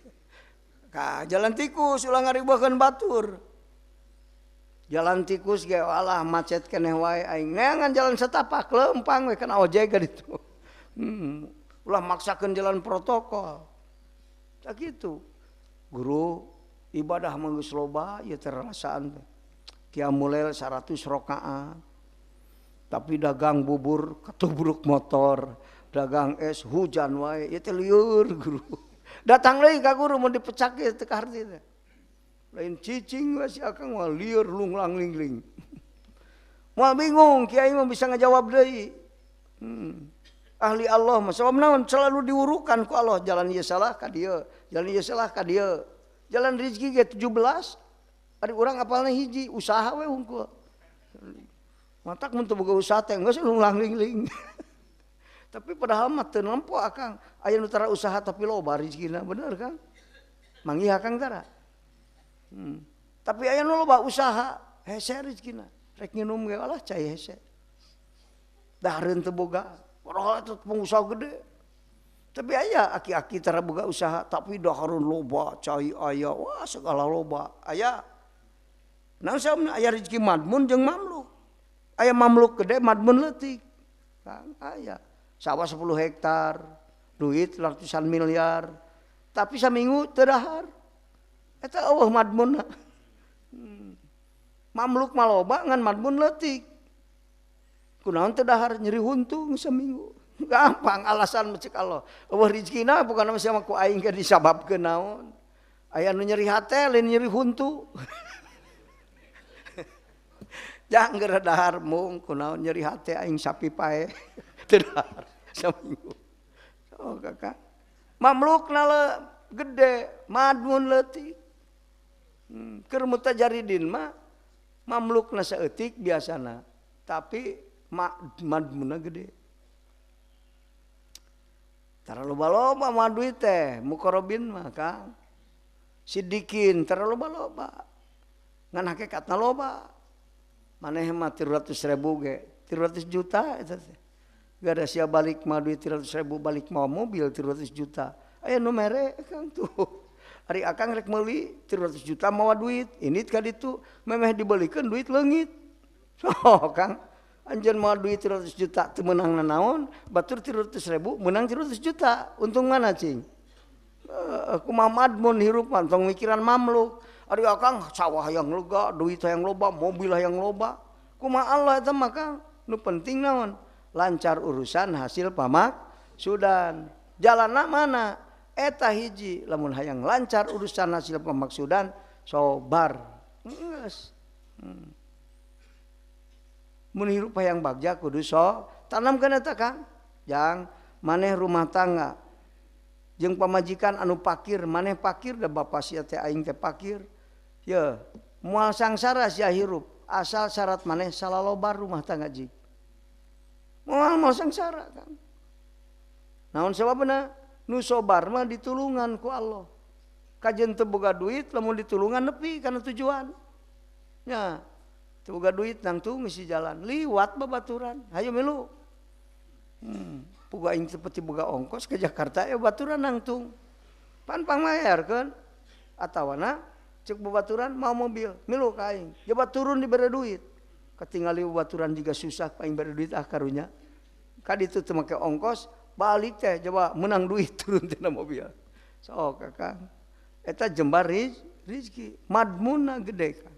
Ka jalan tikus ulah ngaribohkeun batur. Jalan tikus ge walah macet keneh wae aing. Neangan jalan setapak lempang we kana ojek ka ditu. Ulah maksakeun jalan protokol. Tak gitu. Guru ibadah mah geus loba ieu teh rasaan teh. Qiyamul lail 100 rakaat. Tapi dagang bubur katubruk motor, dagang es hujan wae ieu teh lieur guru. Datang deui ka guru mun dipecak ge teu kaharti teh. Lain cicing we si akang mah lieur lunglang lingling. Moal bingung kiai mah bisa ngajawab deui. Ahli Allah mah sabab naon selalu diurukan ku Allah jalan ieu salah ka dieu, jalan ieu salah ka dieu. Jalan rezeki ge 17. Ari urang apalna hiji usaha we hungkul. Matak mun teu boga usaha teh geus lunglang lingling. Tapi padahal mah teu nempo akang. Aya nu tara usaha tapi loba rezekina, bener kan? Manggih akang tara. Tapi aya nu loba usaha, hese rezekina. Rek nginum ge alah cai hese. Dahareun teu boga. Padahal itu pengusaha gede. Tapi aya aki-aki tara boga usaha tapi dahareun loba, cai aya, wah segala loba. Aya Nah sama aya rezeki madmun jeung mamluk. Aya mamluk gede madmun leutik. Kang aya sawah 10 hektar, duit ratusan miliar. Tapi saminggu teu dahar. Eta eueuh madmunna. Mamluk mah loba ngan madmun leutik. Kunaon teu dahar nyeri huntung saminggu. Gampang alasan cek Allah. Eueuh rezekina bukan sama ku aing ge disababkeun naon. Aya nu nyeri hate lain nyeri huntu. Jang geura dahar mung kunaon nyeri hate aing sapi pae. Teu dahar saminggu. Oh kakak. Mamlukna le gede, madmun leutik. Keur mutajaridin mah mamlukna saeutik biasana. Tapi madmunna gede. Tara loba-loba mah duit teh, mukorobin mah Kang. Sidikin tara loba-loba. Ngan hakikatna loba. Maneh mah 300.000 ge, 300 juta eta teh. Gada sia balik mah duit 300.000 balik mah mobil 300 juta. Aya nu mere Kang tuh. Ari akang rek meuli 300 juta mawa duit. Ini ka ditu memeh dibelikeun duit leungit. So Kang. Anjeun mau duit 300 juta teu meunang nanaon, batur 300.000 menang 300 juta. Untung mana cing? Kumaha madmun hirup mah tong mikiran mamluk. Ari akang sawah yang lega, duit yang loba, mobil yang loba. Kumaha Allah eta mah Kang? Nu penting naon? Lancar urusan hasil pamaksudan. Jalanna mana? Eta hiji lamun hayang lancar urusan hasil pamaksudan sobar. Geus. Mun hirup hayang bagja kudu tanamkeun eta Kang. Jang maneh rumah tangga jeung pamajikan anu pakir, maneh pakir da bapa sia teh aing teh pakir. Ye, moal sangsara sia hirup asal syarat maneh salalobar rumah tangga jig. Moal sangsara Kang. Naon sababna? Nu sobar mah ditulungan ku Allah. Kajen teu boga duit lamun ditulungan nepi kana tujuan. Nya teu boga duit nangtung misi jalan liwat babaturan hayu milu. Puga aing seperti boga ongkos ke Jakarta baturan nangtung. Pan pangmayarkeun atawana cek babaturan mau mobil milu ka aing. Coba turun dibere duit. Katingali babaturan juga susah aing bere duit karunya. Ka ditu teu make ongkos balik teh coba menang duit turun tina mobil. So Kakang eta jembar rezeki madmunna gede Kang.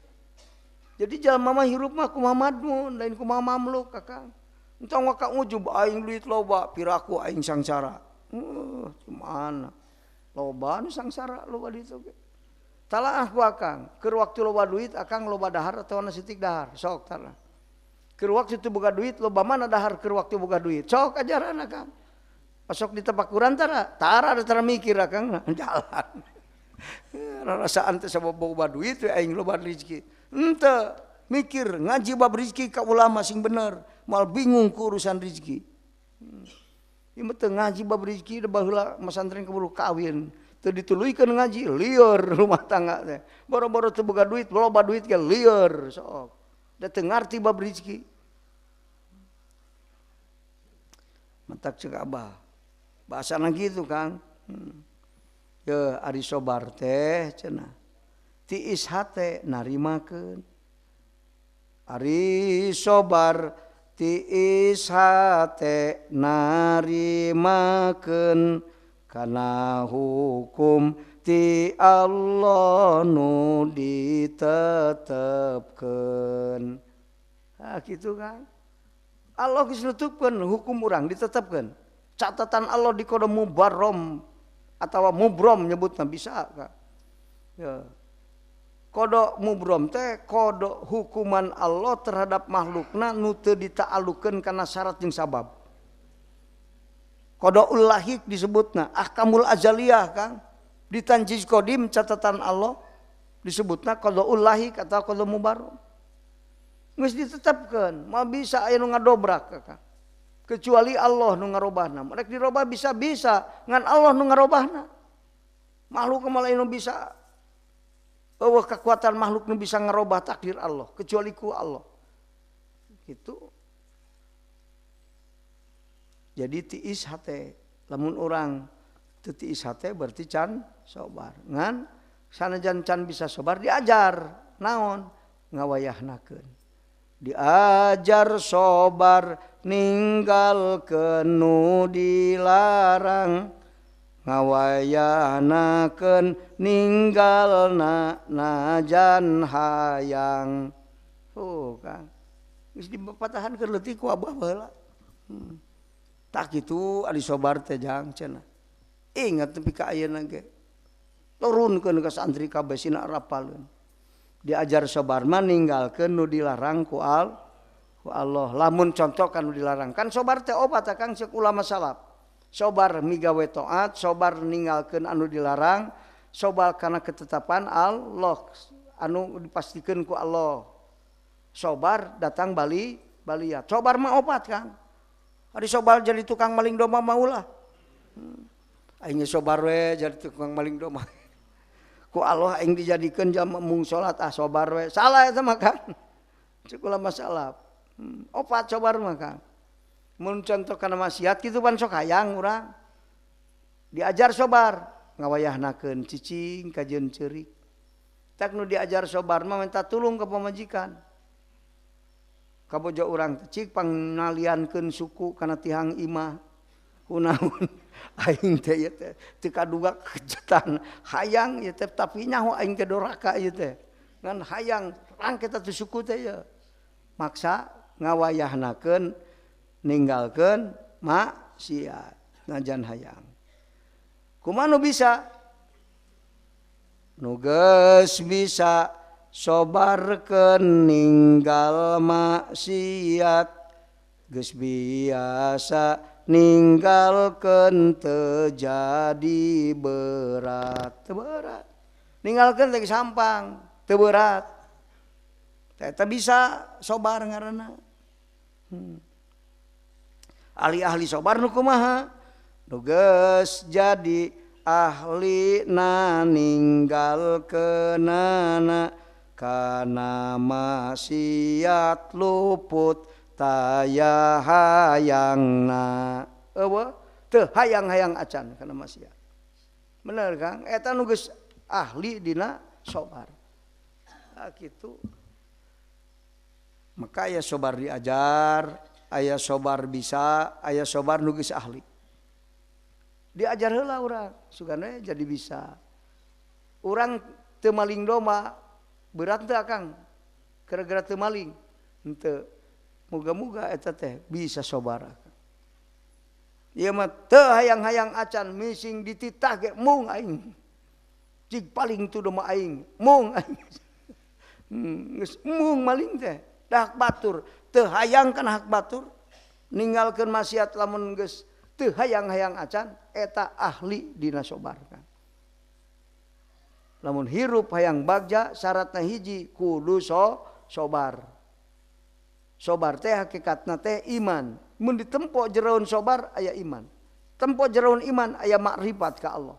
Jadi jalma mah hirup mah kumaha madmun lain kumaha mamluk Kakang. Entong waka ujub aing duit loba piraku aing sangsara. Cuman loba nu sangsara loba ditu ge. Talaah ku Akang, keur waktu loba duit Akang loba dahar atawa sitik dahar. Sok tara. Keur waktu teu boga duit loba mana dahar keur waktu boga duit. Sok ajaran Akang. Pasok di tapakuran tara ada tara mikir Akang jalan. Rasaan teh sabab duit aing loba rezeki. Henteu mikir ngaji bab rezeki ka ulama sing bener, mal bingung ku urusan rezeki. Ieu teh ngaji bab rezeki da baheula masantren keburu kawin, teu dituluykeun ngaji lieur rumah tangga teh. Boro-boro teu boga duit, loba duit ge lieur sok. Da teu ngarti bab rezeki. Matak ceuk Abah. Bahasana gitu Kang. Ya ari sobar teh cenah. Tiis hate narimakeun. Ari sobar tiis hate narimakeun kana hukum ti Allah nu ditetepkeun. Ah kitu Kang. Allah geus nutupkeun hukum urang ditetepkeun. Catatan Allah di kode mubarrom atau mubrom nyebutna bisa Kang. Ya. Kodok mubrom teh kodok hukuman Allah terhadap makhlukna nu teu dita'allukeun kana syarat jeung sabab. Kodok ulahik disebutna ahkamul azaliyah Kang. Di Tanjiz Qadim catatan Allah disebutna kodok ulahik atau kodok mubarrom. Geus ditetepkeun, moal bisa aya nu ngadobrak Kang. Kecuali Allah nu ngarobahna. Rek dirobah bisa-bisa ngan Allah nu ngarobahna. Makhluk malah anu bisa kekuatan makhluk nu bisa ngarobah takdir Allah kecuali ku Allah. Gitu. Jadi tiis hate lamun urang teu tiis hate berarti can sobar. Ngan sanajan can bisa sobar diajar naon ngawayahnakeun. Diajar sobar ninggalkeun nu dilarang, ngawayahnakeun ninggalna najan hayang. Kang geus dipatahankeun leutik ku abah baheula. Tak kitu ari sobar teh jang cenah. Ingat nepi ka ayeuna ge. Turunkeun ka santri kabeh sina rapaleun. Diajar sobar mah ninggalkeun nu dilarang ku Allah. Lamun contoh kan nu dilarang. Kan sobar teh obat Kang ceuk ulama salaf. Sobar migawe taat, sobar ninggalkeun anu dilarang, sobar kana ketetapan Allah anu dipastikeun ku Allah. Sobar datang baliyat. Sobar mah obat Kang. Ari sobar jadi tukang maling domba maulah. Aing sobar we jadi tukang maling domba. Ku Allah aing dijadikeun jama mung salat sobar we. Salah eta mah Kang. Ceuk ulama salaf. Opat sobar mah Kang. Mun contoh kana maksiat kitu pan sok hayang urang. Diajar sobar ngawayahnakeun cicing kajeun ceurik. Tak nu diajar sobar mah minta tulung ka pamajikan. Kabojo urang cik pangnaliankeun suku kana tihang imah. Kunaon aing teh ieu teh teu kaduga kejutan hayang ieu teh tapi nyaho aing teh doraka ieu teh. Ngan hayang rang kita teh suku teh ieu. Maksa ngawayahnakeun ninggalkeun maksiat najan hayang. Kumaha nu bisa? Nu geus bisa sobarkeun ninggal maksiat, geus biasa ninggalkeun teu jadi berat. Teu berat. Ninggalkeun teh sampang, teu berat. Eta bisa sobar ngaranna. Ahli-ahli sobar nu kumaha? Nu geus jadi ahli na ninggalkeunana kana maksiat luput taya hayangna. Eueuh teu hayang-hayang acan kana maksiat. Bener Kang, eta nu geus ahli dina sobar. Nah, kitu. Maka aya sobar diajar, aya sobar bisa, aya sobar nu geus ahli. Diajar heula urang, sugana jadi bisa. Urang teu maling domba, berat teu Kang? Gara-gara teu maling. Henteu. Muga-muga eta teh bisa sobar. Ieu mah teu hayang-hayang acan mising dititah ge mung aing. Cik paling tu domba aing, mung aing. Geus mung maling teh. Dah hak batur, teu hayang kana hak batur. Ninggalkeun maksiat lamun geus teu hayang-hayang acan, eta ahli dina sobar kan. Lamun hirup hayang bagja syaratna hiji kudu sobar. Sobar teh hakikatna teh iman. Mun ditempo jeroun sobar aya iman. Tempo jeroun iman aya makrifat ka Allah.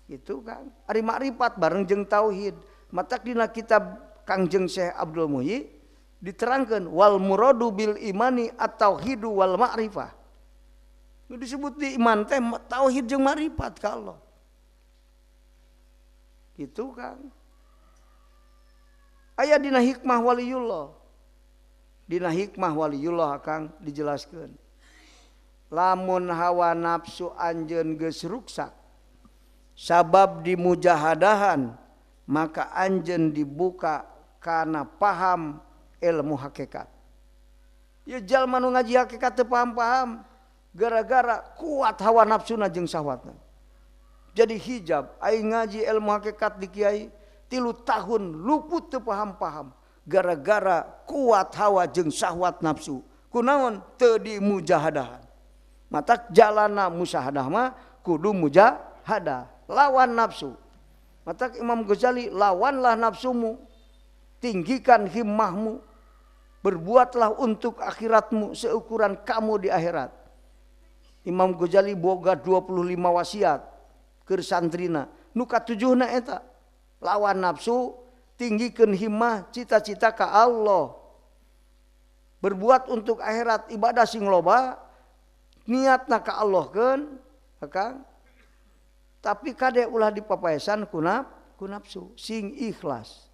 Gitu kan. Ari makrifat bareng jeung tauhid. Matak dina kitab Kangjeng Syekh Abdul Muhyi diterangkan wal muradu bil imani at-tauhidu wal ma'rifah. Nu disebut di iman teh tauhid jeung makrifat ka Allah. Gitu kan. Aya dina hikmah waliullah. Dina hikmah waliullah Kang dijelaskeun. Lamun hawa nafsu anjeun geus ruksak sabab dimujahadahan maka anjeun dibuka kana paham ilmu hakikat. Ya jalma nu ngaji hakikat teu paham-paham gara-gara kuat hawa nafsuna jeung syahwatna. Jadi hijab aing ngaji ilmu hakikat di kiai 3 tahun luput teu paham-paham gara-gara kuat hawa jeung syahwat nafsu. Kunaon teu dimujahadahan. Matak jalana musyahadah mah kudu mujahadah lawan nafsu. Matak Imam Ghazali lawanlah nafsumu, tinggikan himmahmu, berbuatlah untuk akhiratmu seukuran kamu di akhirat. Imam Ghazali boga 25 wasiat keur santrina. Nu katujuhna eta lawan nafsu, tinggikan himmah, cita-cita ka Allah. Berbuat untuk akhirat, ibadah sing loba, niatna ka Allah keun, Kang. Tapi kade ulah dipapaesan ku nafsu, sing ikhlas.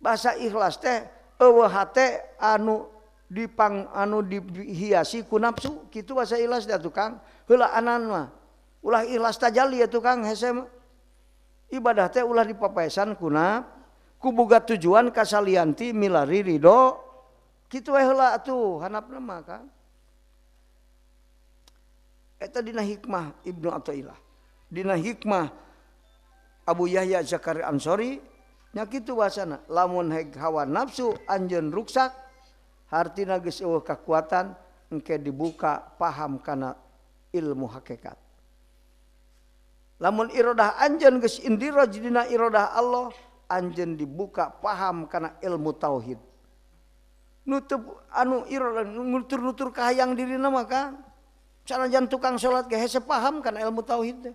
Bahasa ikhlas teh eueuh hate anu dihiasi ku nafsu, kitu bahasa ikhlas teh tukang. Heula anan mah ulah ikhlas tajalli ya tukang hese mah. Ibadah teh ulah dipapaesan ku boga tujuan kasalianti milari ridho. Kitu we heula atuh hanapna mah Kang. Eta dina hikmah Ibnu Athaillah. Dina hikmah Abu Yahya Zakaria Ansori nya kitu bahasana. Lamun hawa nafsu anjeun ruksak hartina geus eueuh kakuatan engke dibuka paham kana ilmu hakikat. Lamun iradah anjeun geus indiraj dina iradah Allah, anjeun dibuka paham kana ilmu tauhid. Nutup anu iradah nutur-nutur kahayang dirina mah Kang. Sanajan tukang salat ge hese paham kana ilmu tauhid teh.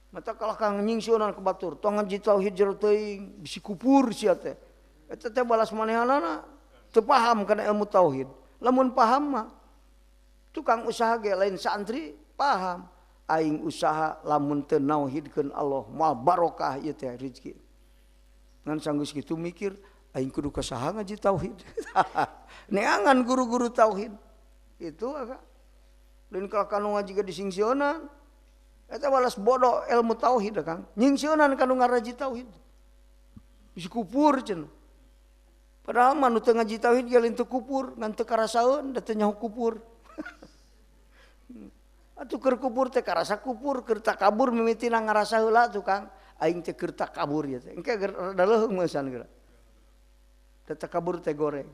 Mata kalau Kang nyingsieunan ke batur, tong ngaji tauhid jero teuing bisi kupur sia teh. Eta teh balas manehanana teu paham kana ilmu tauhid. Lamun paham mah tukang usaha ge lain santri paham. Aing usaha lamun teu nauhidkeun Allah moal barokah ieu teh rezeki. Ngan sanggeus kitu mikir aing kudu ka saha ngaji tauhid. Neangan guru-guru tauhid. Itu Kang. Lain kalau kanu ngaji ge disingsieunan eta balas bodoh ilmu tauhid Kang. Nyingsieunan kanu ngaraji tauhid. Bisi kupur cenah. Padahal mah nu teu ngaji tauhid ge lain teu kupur, ngan teu karasaeun da teu nyaho kupur. Atuh keur kupur teh karasa kupur, keur takabur mimitina ngarasa heula tuh Kang. Aing teh keur takabur ya teh. Engke rada leuheung meusan geura. Da takabur teh goreng.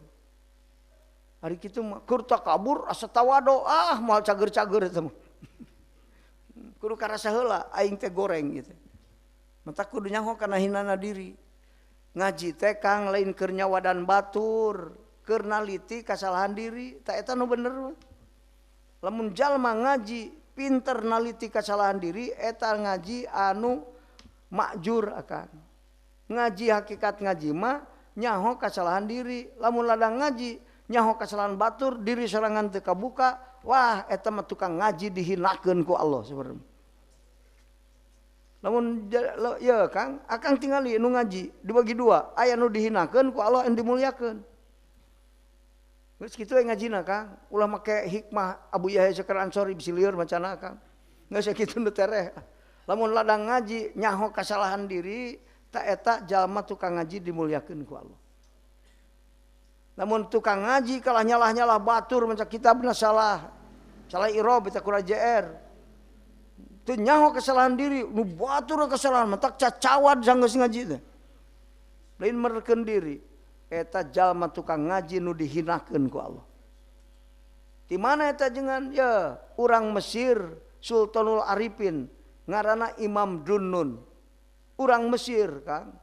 Hari kitu mah keur takabur asa tawado, moal cager-cager eta mah. Kudu karasa heula aing teh goreng gitu. Mata kudu nyaho kana hinana diri. Ngaji teh Kang lain keur nyawadan batur, keur naliti kasalahan diri, ta eta nu bener. Lamun jalma ngaji pinter naliti kasalahan diri eta ngaji anu makjur akan. Ngaji hakikat ngaji mah nyaho kasalahan diri. Lamun ladang ngaji nyaho kasalahan batur diri sorangan teu kabuka, wah eta mah tukang ngaji dihinakeun ku Allah sebenarnya. Lamun ya Kang, akang tingali nu ngaji dibagi dua, aya nu dihinakeun ku Allah yang dimuliakeun. Geus kitu we ngajina Kang, ulah make hikmah Abu Yahya Zakaria Ansori bisi lieur macana Kang. Geus kitu nu tereh. Lamun ladang ngaji nyaho kasalahan diri, ta eta jalma tukang ngaji dimuliakeun ku Allah. Namun tukang ngaji kalah nyalah-nyalah batur macam kitabna salah irob eta kura JR. Teu nyaho kesalahan diri, nu batur kesalahan mentak cacawad sanggeus ngaji teh. Lain merkeun diri, eta jalma tukang ngaji nu dihinakeun ku Allah. Di mana eta jengan? Ya, urang Mesir Sultanul Arifin ngaranna Imam Dunnun. Urang Mesir, Kang.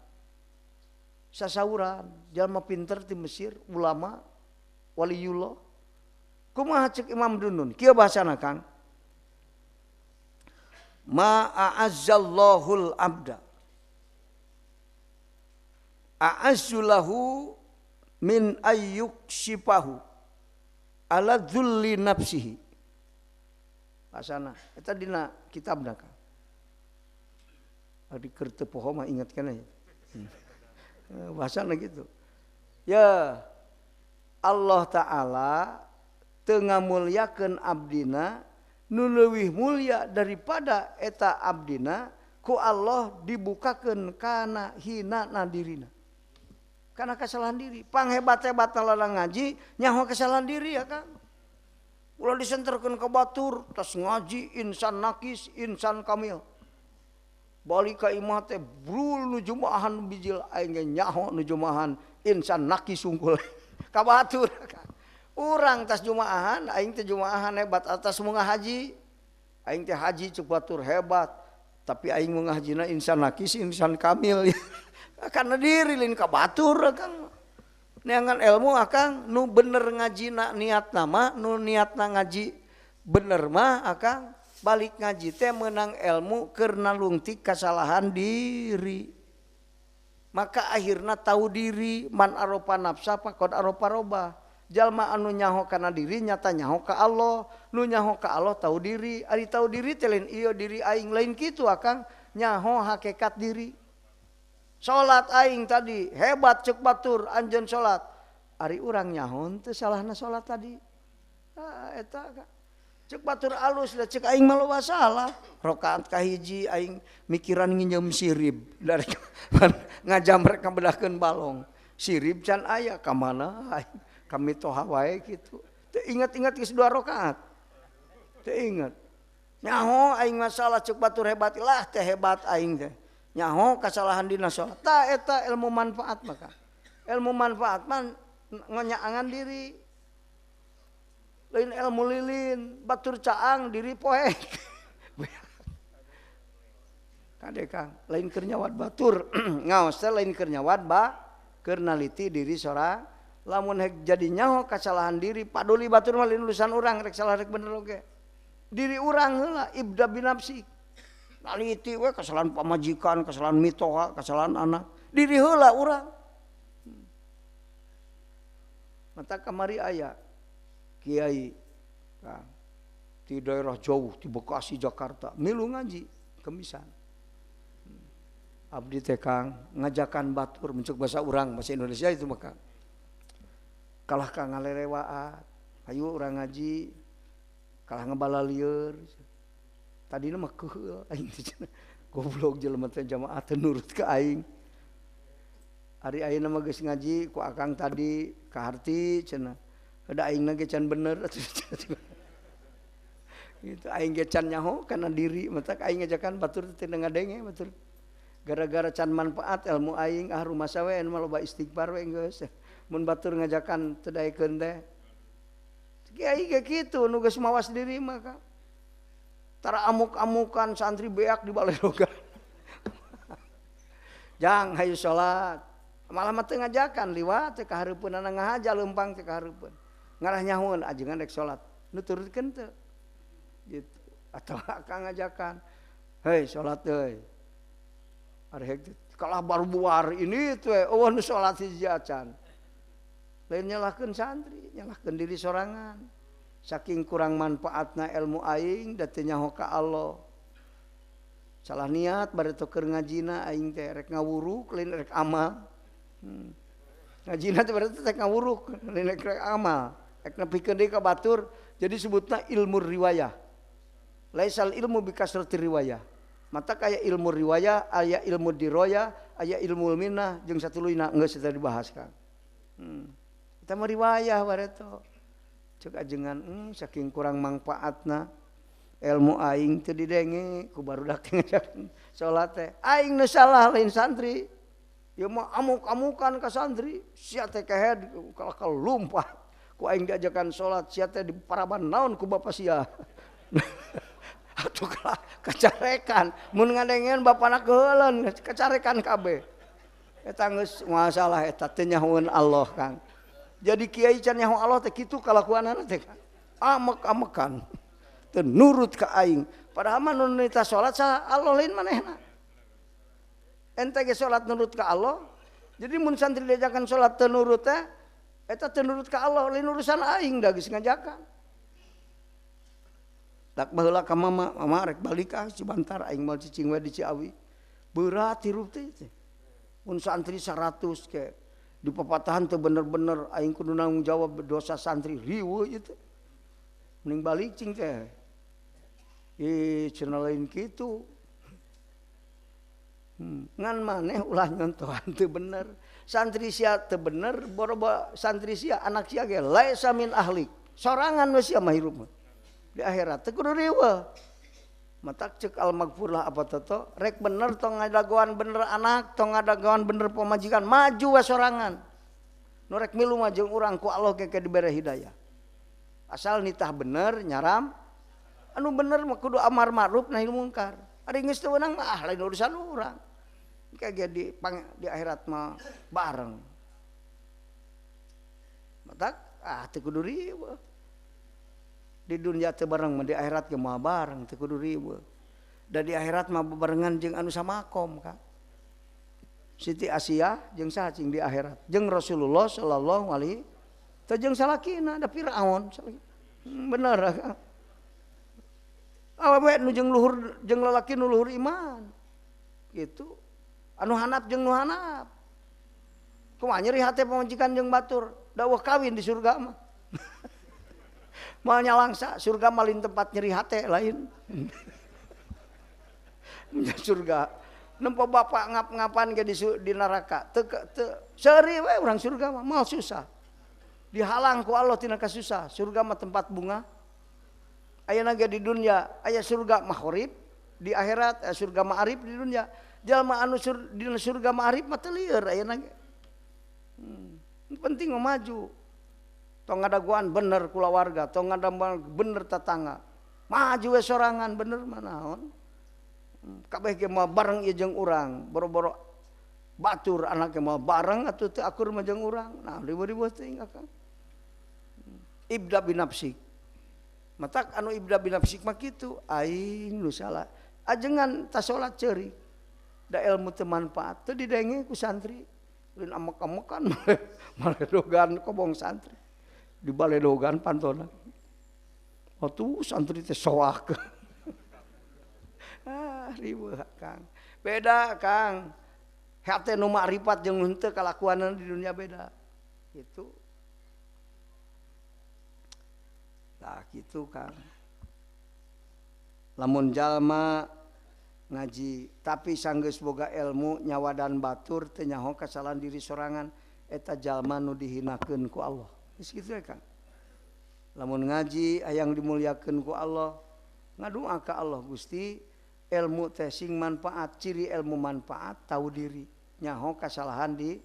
Sasauran, jalma pinter di Mesir, ulama, waliullah. Kumaha cek Imam Dunnun? Kieu bahasana Kang. Ma'azzallahul abda. A'azzulahu min ayyuksifahu ala dzulli nafsihi. Bahasana, eta dina kitabna Kang. Ari keur teu poho mah ingat kana ya. Bahasana gitu. Ya Allah Ta'ala teu ngamulyakeun abdina nu leuwih mulia daripada eta abdina ku Allah dibukakeun kana hinana dirina. Kana kesalahan diri. Panghebat-hebatna ladang ngaji nyaho kesalahan diri ya Kang. Ulah disenterkeun ka batur tas ngaji insan nakis, insan kamil. Balik ka imah teh brul nu jumaahan bijil aing nyaho nu jumaahan insan nakis sungkul. Ka batur. Urang tas jumaahan aing teh jumaahan hebat atas munggah haji. Aing teh haji cuk batur hebat. Tapi aing munggah hajina insan nakis, insan kamil. Karena diri lain ka batur Kang. Neangan ilmu Akang nu bener ngajina niat nama, nu niatna ngaji bener mah Akang balik ngaji teh menang ilmu keur nalungtik kasalahan diri. Maka akhirna tahu diri, man aropa nafsa faqad aropa robah. Jalma anu nyaho kana diri nyata nyaho ka Allah, nu nyaho ka Allah tahu diri. Ari tahu diri teh lain ieu diri aing lain kitu Akang nyaho hakikat diri. Salat aing tadi hebat cek batur anjeun salat. Ari urang nyahon teu salahna salat tadi. Eta cek batur alus da cek aing mah loba salah. Rakaat kahiji aing mikiran nginjem sirib dari ngajam mereka bedahkeun balong. Sirib can aya ka mana aing kami toha wae kitu. Teu ingat-ingat geus 2 rakaat. Teu ingat. Nyaho aing masalah cek batur hebat lah teh hebat aing teh. Nyaho kasalahan dina salat. Tah eta ilmu manfaat maka. Ilmu manfaat mah ngonyaangan diri. Lain ilmu lilin, batur caang diri poek. Kade Kang, lain keur nyawat batur. Ngaos teh lain keur nyawat keur naliti diri sorang. Lamun hek jadi nyaho kasalahan diri, paduli batur mah lain urusan urang rek salah rek bener oge. Diri urang heula ibda binafsi. Naliti we kesalahan pamajikan, kesalahan mitoha, kesalahan anak. Diri heula urang. Mata kamari aya kiai Kang di daerah jauh di Bekasi Jakarta milu ngaji kemisan. Abdi teh Kang ngajakan batur mencuk bahasa urang bahasa Indonesia itu maka. Kalah Kang ngalerewaat, ayo urang ngaji kalah ngebalalieur. Tadina mah keheul aing teh goblok jelema teh jamaah teh nurut ka aing. Ari ayeuna mah geus ngaji ku akang tadi kaharti cenah. Heuda aingna ge can bener atuh. Gitu aing ge can nyaho kana diri mata aing ngajakan batur teh ngadenge batur. Gara-gara can manfaat ilmu aing ah rumasa we mah loba istighfar we geus. Mun batur ngajakan teu daekeun teh. Kiai ge kitu nu geus mawas diri mah Kang. Tara amuk-amukan santri beak di balerogan. Jang hayu salat. Malah mah teu ngajakan liwat teh ka hareupeunana ngahaja leumpang teh ka hareupeun. Ngarah nyahun ajengan rek salat. Nu turutkeun teu. Gitu. Atau akang ngajakan. Hei salat euy. Ari hek kalah baru buar ini teh eueuh nu salat hiji acan. Lain nyalahkeun santri, nyalahkeun diri sorangan. Saking kurang manfaatna ilmu aing da teu nyaho ka Allah. Salah niat bari teu keur ngajina aing teh rek ngawuruk lain rek amal. Ngajina teh berarti teh ngawuruk lain rek amal. Rek nepikeun deui ka batur jadi sebutna ilmu riwayah. Laisal ilmu bi kasrati riwayah. Mata kaya ilmu riwayah, aya ilmu diroyah, aya ilmu minah jeung satuluyna geus eta dibahas Kang. Eta mah riwayah bareto. Cek ajengan saking kurang manfaatna ilmu aing teu didenge ku barudak ngajakeun salat teh aing nu salah lain santri ieu mah amuk-amukan ka santri sia teh kehed kalau lumpah ku aing diajakan salat sia teh diparaban naon ku bapa sia atuh kacarekan mun ngadengeun bapana keuleun kacarekan kabeh eta geus masalah eta teh nyahoeun Allah Kang. Jadi kiai can nyaho Allah teh kitu kalakuanana teh amek-amekan teu nurut ka aing padahal mah nu nita salat sa Allah lain manehna ente ge salat nurut ka Allah jadi mun santri diajakan salat teu nurut teh eta teu nurut ka Allah lain urusan aing da geus ngajakan dak baheula ka mama rek balik ah Cibantar aing moal cicing we di Ciawi berat hirup teh mun santri 100 ke di pepatahan tuh bener-bener aing kudu nanggung jawab dosa santri riweuh ieu teh. Mending balik cing teh. Cenah lain kitu. Ngan maneh ulah nyontohan teu bener. Santri sia teu bener, boroba santri sia anak sia ge laisa min ahlik. Sorangan we sia mah hirup mah. Di akhirat teu kudu riweuh. Matak cek al-maghfur lah apa toto rek bener tong ngadagoan bener anak tong ngadagoan bener pemajikan maju we sorangan nu rek milu mah jeung urang ku Allah ke dibere hidayah asal nitah bener nyaram anu bener mah kudu amar ma'ruf nahi mungkar ari geus teu weunang mah lain urusan urang kage di akhirat mah bareng matak teu kudu riweuh di dunia teu bareng mah di akhirat ge moal bareng teu kudu riweuh. Da di akhirat mah bebarengan jeung anu samakom Kang. Siti Asiyah jeung saha cing di akhirat? Jeung Rasulullah sallallahu alaihi teh jeung salakina da Firaun. Bener Kang. Awewe nu jeung luhur jeung lalaki nu luhur iman. Gitu. anu hanap jeung nu hanap. Kumaha nyeri hate pamajikan jeung batur, dawuh kawin di surga mah. Moal nyalangsa, surga mah lain tempat nyeri hate lain. Surga nempo bapak ngap-ngapan ke di neraka teu seuri we urang surga mah moal susah. Dihalang ku Allah tina kasusah. Surga mah tempat bunga. Ayeuna ge di dunia aya surga maghrib, di akhirat aya surga ma'arif di dunia. Jalma anu di surga ma'arif mah teu lieur ayeuna ge. Penting mah maju. Tong ngadaguan bener kulawarga, tong ngadaguan bener tetangga. Maju we sorangan bener mah naon. Kabeh ge mah bareng ieu jeung urang, boro-boro batur anake mah bareng atuh teu akur mah jeung urang. Nah, ribu-ribu teuing akang. Ibda binafsik. Matak anu ibda binafsik mah kitu, aing nu salah. Ajengan tas salat ceurik. Da ilmu teu manfaat, teu didenge ku santri. Lain amek-amekan maledogan kobong santri. Dibaledogan pantona. Atuh santri teh soak. Riweuh Kang. Beda Kang. Hate nu makrifat jeung henteu kalakuanan di dunia beda. Gitu. Nah gitu Kang. Lamun jalma ngaji tapi sanggeus boga ilmu nyawadan batur teu nyaho kasalahan diri sorangan eta jalma nu dihinakeun ku Allah. Geus kitu ya Kang. Lamun ngaji hayang dimuliakeun ku Allah, ngadoa ka Allah Gusti ilmu teh sing manfaat, ciri ilmu manfaat tahu diri, nyaho kasalahan di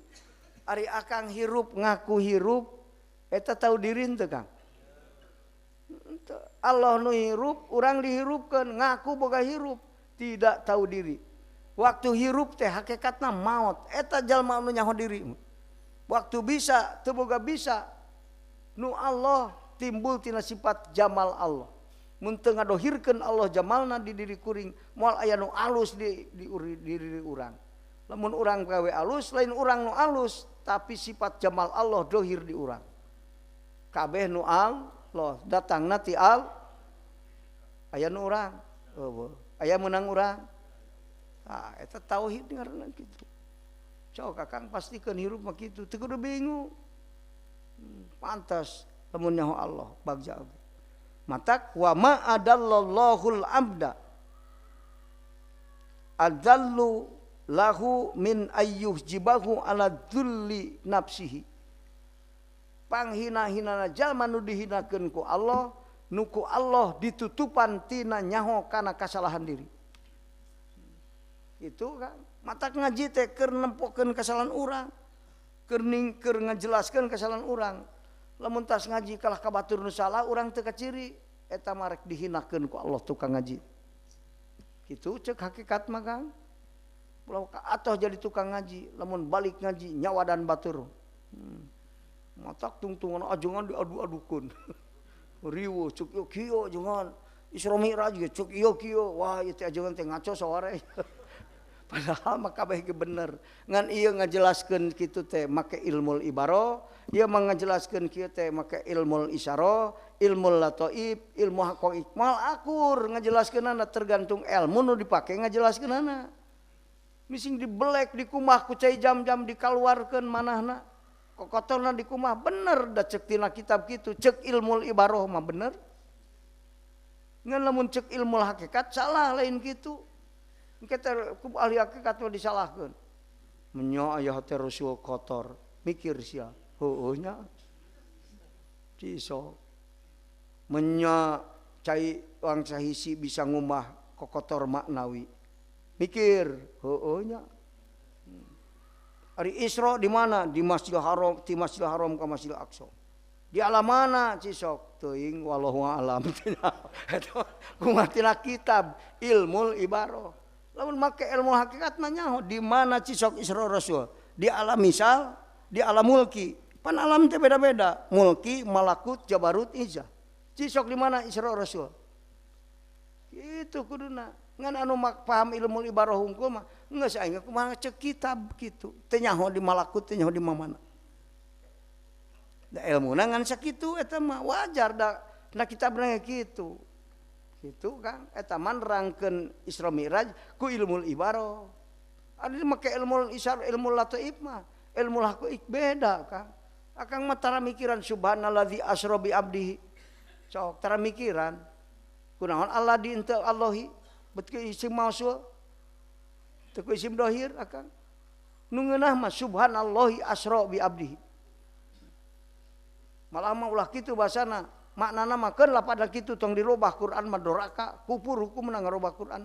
ari akang hirup ngaku hirup eta tahu diri teu Kang. Allah nu hirup, urang dihirupkeun, ngaku boga hirup, tidak tahu diri. Waktu hirup teh hakikatna maut, eta jalma nu nyaho diri. Waktu bisa teu boga bisa, nu Allah timbul tina sifat jamal Allah. Mun teu ngadohirkeun Allah jamalna di diri kuring, moal aya nu alus di diri urang. Lamun urang gawe alus, lain urang nu alus, tapi sifat jamal Allah dohir di urang. Kabeh nu Allah datangna ti aya nu urang, aya menang urang. Ah eta tauhid ngaranna kitu. Cok Kakang pastikeun hirup mah kitu, teu kudu bingung. Pantas lamun nyaho Allah bagja oge. Matak wa ma adallallahul abda adallu lahu min ayyuhjibahu ala dzulli nafsihi. Panghina-hinana jalma nu dihinakeun ku Allah, nu ku Allah ditutupan tina nyaho kana kasalahan diri. Itu kan matak ngaji teh keur nempokeun kasalahan urang, keur ngajelaskeun kasalahan urang. Lamun tas ngaji kalah ka batur nu salah urang teu kaciri, eta mah rek dihinakeun ku Allah tukang ngaji. Kitu ceuk hakikat mah Kang. Pulau ka atoh jadi tukang ngaji, lamun balik ngaji nyawadan batur. Matak tungtungan ajengan diadu-adukeun. Riweuh cuk ieu kieu ajengan Isra Mi'raj ge cuk ieu kieu. Wah ieu teh ajengan teh ngaco saware. Padahal mah kabeh ge bener. Ngan ieu ngajelaskeun kitu teh make ilmul ibarah, ieu mah ngajelaskeun kieu teh make ilmul isyarah, ilmul lataif, ilmu haqaiq. Mal akur ngajelaskeunana tergantung ilmu nu dipake ngajelaskeunana. Mising dibelek dikumah ku cai jam-jam dikaluarkeun manahna. Kokotorna dikumah bener da ceuk tina kitab kitu, ceuk ilmul ibarah mah bener. Ngan lamun ceuk ilmul hakikat salah lain kitu. Kita ku ahli hakikat mah disalahkeun. Menyo aya teh rasul kotor, mikir sia. Heueuh nya. Ciso. Menyo cai wang sahisi bisa ngumah kokotor maknawi. Mikir, heueuh nya. Hari Isra di mana? Di Masjidil Haram, di Masjidil Haram ke Masjidil Aqsa. Di alam mana cisok? Teuing wallahu a'lam. Eta kumaha tina kitab ilmul ibarah. Lamun make ilmu hakikat mah nyaho di mana cisok Isra Rasul? Di alam misal, di alam mulki. Pan alam teh beda-beda. Mulki, malakut, jabarut, izah. Cisok di mana Isra Rasul? Itu kuduna. Ngan anu paham ilmu ibarah hungkul mah geus aing kumaha ceuk kitab kitu. Teu nyaho di malakut, teu nyaho di mamana. Da ilmuna ngan sakitu eta mah wajar da na kitabna kitu. Kitu Kang eta mah nerangkeun Isra Mi'raj ku ilmu ibarah. Ada make ilmu isar, ilmu lataif mah, ilmu haqiq beda kan. Akang mah tara mikiran subhanalladzi asra bi abdihi. Sok tara mikiran. Kunaon Allah di ente Allahi, bet ke isim mausul. Teu ku isim dohir akang. Nu ngeunah mah subhanallahi asra bi abdihi. Malah mah ulah kitu basana. Maknana mah keun lapada kitu tong dirobah Quran mah doraka, kufur hukum menang ngarobah Quran.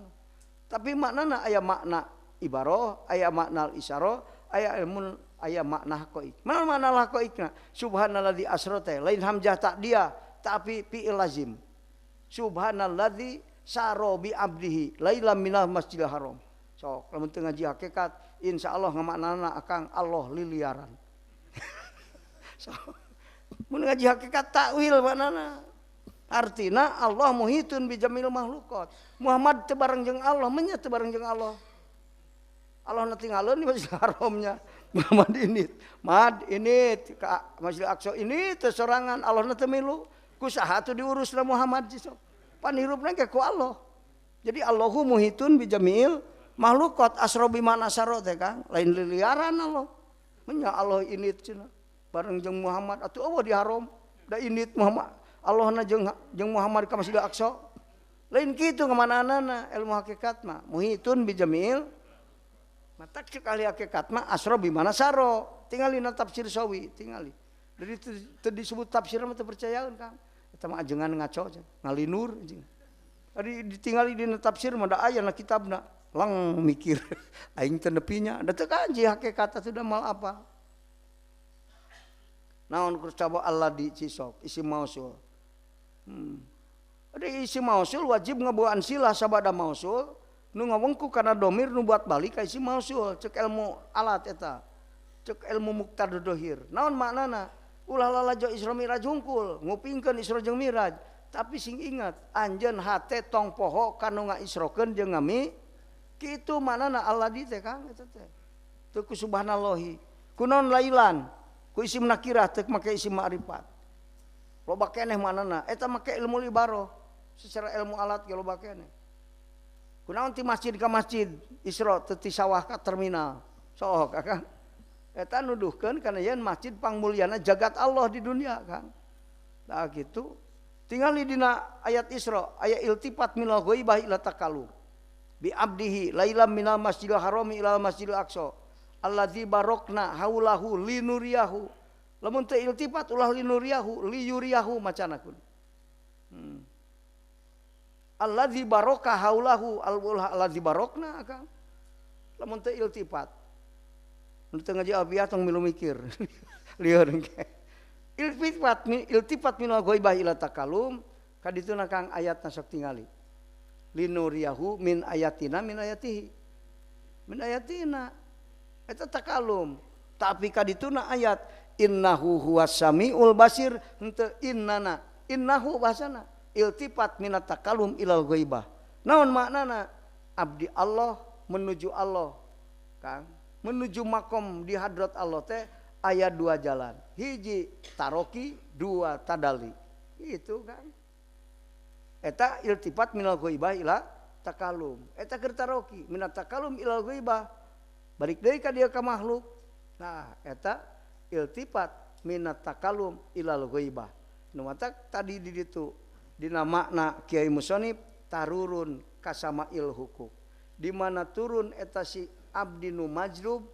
Tapi maknana aya makna ibaroh, aya makna isyarah, aya ilmu, aya makna haqiq. Mana makna haqiqna? Subhanalladzi asra teh lain hamzah tak dia, tapi fi'il lazim. Subhanalladzi saro bi abdihi lailam minal masjidil haram. Sok lamun teu ngaji hakikat, insyaallah ngamaknana akang Allah liliaran. Sok mun ngaji hakikat takwil maknana. Artina Allah muhitun bi jamil makhluqat. Muhammad teu bareng jeung Allah, nya teu bareng jeung Allah. Allah na tinggalin di Masjidil Haramnya. Muhammad ini, Mad ini ka Masjidil Aqsa ini teu sorangan, Allah na teu milu. Ku saha teu diurusna Muhammad sok. Pan hirupna ge ku Allah. Jadi Allahu muhitun bi jamil makhluqat asra bi mana saro teh Kang. Lain liliaran Allah. Nya Allah ini cenah. Bareng jeung Muhammad atuh eueuh di haram. Da init Muhammad. Allah na jeung Muhammad ka Masjidil Aqsa. Lain kitu ngamanana ilmu hakikat mah muhitun bi jamil. Mata cek ahli hakikat mah asra bi mana saro. Tingalina tafsir sawi, tingali. Jadi teu disebut tafsir mah teu percayaeun Kang. Eta mah ajengan ngaco ngalinur anjing. Ari ditingali dina tafsir mah da aya na kitabna. Lang mikir aing teu nepinya. Da teu kanji hakikat teh da mal apa. Naon coba Allah di cisok isim mausul. Ada isim mausul wajib ngabuaan silah sabada mausul nu ngawengku kana domir nu buat balik ka isim mausul cek ilmu alat eta. Cek ilmu muqtad dohir. Naon maknana? Ulah lalajo Isra Miraj hungkul, ngupingkeun Isra jeung Miraj. Tapi sing ingat, anjeun hate tong poho kanu ngaisrokeun jeung ngami. Kitu maknana Allah di teh Kang eta teh. Teu ku subhanallahi. Kunaon lailan? Ku isim nakirah teu make isim ma'rifat. Loba keneh manana eta make ilmu ibaroh. Secara ilmu alat ge loba keneh. Kunaon ti masjid ka masjid, Isra teu ti sawah ka terminal. Sok Kang. Eta nuduhkeun kana yen masjid pangmulyana jagat Allah di dunia Kang. Tah kitu. Tingali dina ayat Isra, aya iltifat minal ghaibah ila takalum. Bi abdihi lailam minal masjidil harami ilal masjidil aqsa. Alladzi barokna haulahu linuriyahu. Lamun teu iltifat ulah linuriyahu liyuriyahu macana kun. Alladzi baroka haulahu alladzi barokna Kang. Lamun teu iltifat. Nu teu ngaji abiyah tong milu mikir. Lieur engke. Iltifat minal ghaibah ila takalum kadituna Kang ayatna sok tingali. Linuriyahu min ayatina min ayatihi. Min ayatina. Eta takalum. Tapi kadituna ayat innahu huwas samiul basir henteu innana. Innahu bahasana iltifat minat takalum ilal ghaibah. Naon maknana? Abdi Allah menuju Allah. Kang, menuju makom di hadrat Allah teh aya dua jalan. Hiji taroki, dua tadali. Itu Kang. Eta iltifat minal ghaibah ila takalum. Eta keur taroki minat takalum ilal ghaibah. Balik deui ka dieu ka makhluk. Nah, eta iltifat minat takalum ilal ghaibah. Nu mata tadi di ditu dina makna Kiai Musonib tarurun kasamail hukuk. Di mana turun eta si abdi nu majlub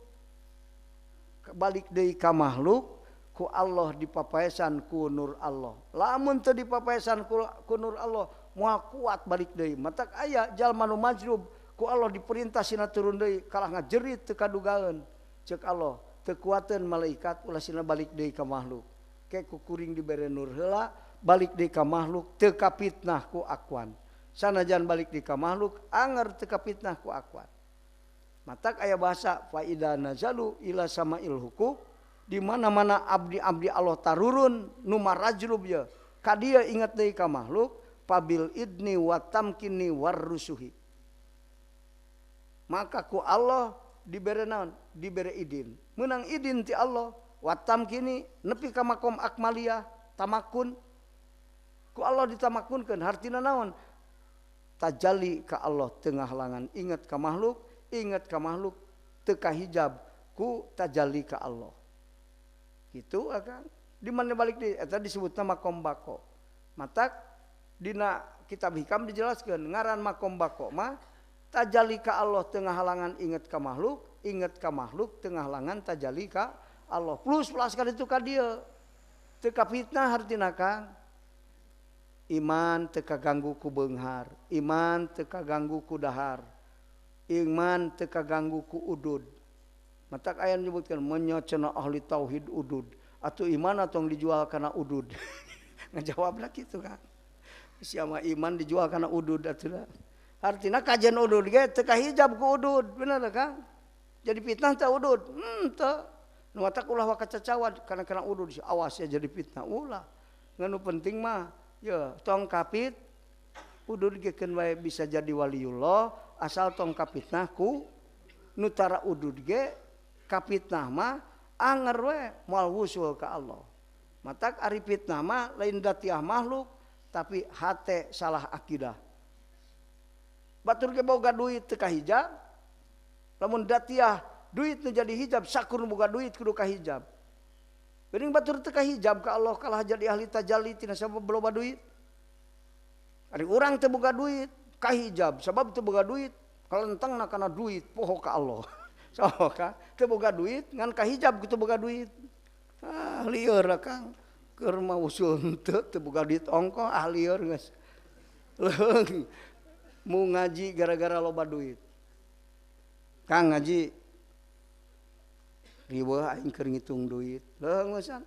balik deui ka makhluk ku Allah dipapaesan ku nur Allah. Lamun teu dipapaesan ku nur Allah moal kuat balik deui. Matak aya jalma nu majlub ku Allah diperintah sina turun deui kalah ngajerit teu kadugaeun. Ceuk Allah teu kuateun malaikat ulah sina balik deui ka makhluk. Ke ku kuring dibere nur heula balik deui ka makhluk teu kapitnah ku akwan. Sanajan balik deui ka makhluk anger teu kapitnah ku akwan. Matak aya bahasa faida nazalu ila samail hukuk di mana-mana abdi-abdi Allah tarurun nu marajlub ya ka dieu ingat deui ka makhluk pabil idni wa tamkini warrusuhi. Maka ku Allah dibere naon? Dibere idin. Menang idin ti Allah wa tamkini nepi ka makom akmaliyah tamakun. Ku Allah ditamakunkeun hartina naon? Tajalli ka Allah tengah langan ingat ka makhluk teka hijab ku tajalli ka Allah. Gitu akang. Di mana balik di eta disebutna makom bako. Matak dina kitab hikam dijelaskeun ngaran makom bako mah tajalli ka Allah tengah halangan inget ka makhluk, inget ka makhluk tengah halangan tajalli ka Allah. Plus kan itu ka dieu. Teu ka fitnah hartina Kang. Iman teu kaganggu ku beunghar, iman teu kaganggu ku dahar, iman teu kaganggu ku udud. Matak aya nyebutkeun menyocena ahli tauhid udud. Atuh iman atong dijual kana udud. Ngajawabna kitu Kang. Sia mah iman dijual kana udud atuh. Artina kajian udud ge teu kahijab ku udud, bener Kang? Jadi fitnah teh udud. Teu. Nu matak ulah wakacacawad kana udud awas ya jadi fitnah ulah. Nganu penting mah ya tong kapit udud gekeun wae bisa jadi waliullah asal tong kapitnah ku nutara udud ge kapitnah mah anger we moal wusul ka Allah. Matak ari fitnah mah lain datiah makhluk tapi hate salah akidah. Batur ge boga duit teu kahijab. Lamun datiah duit nu jadi hijab sakur boga duit kudu kahijab. Geuning batur teu kahijab ka Allah kalah jadi ahli tajalli tina sabab loba duit. Ari urang teu boga duit kahijab sabab teu boga duit kalentengna kana duit poho ka Allah. Saha ka teu boga duit ngan kahijab kitu boga duit. Lieur Kang keur mah usul teu boga duit ongko lieur geus. Leung mu ngaji gara-gara loba duit. Kang ngaji riweuh aing keur ngitung duit. Leung wesan.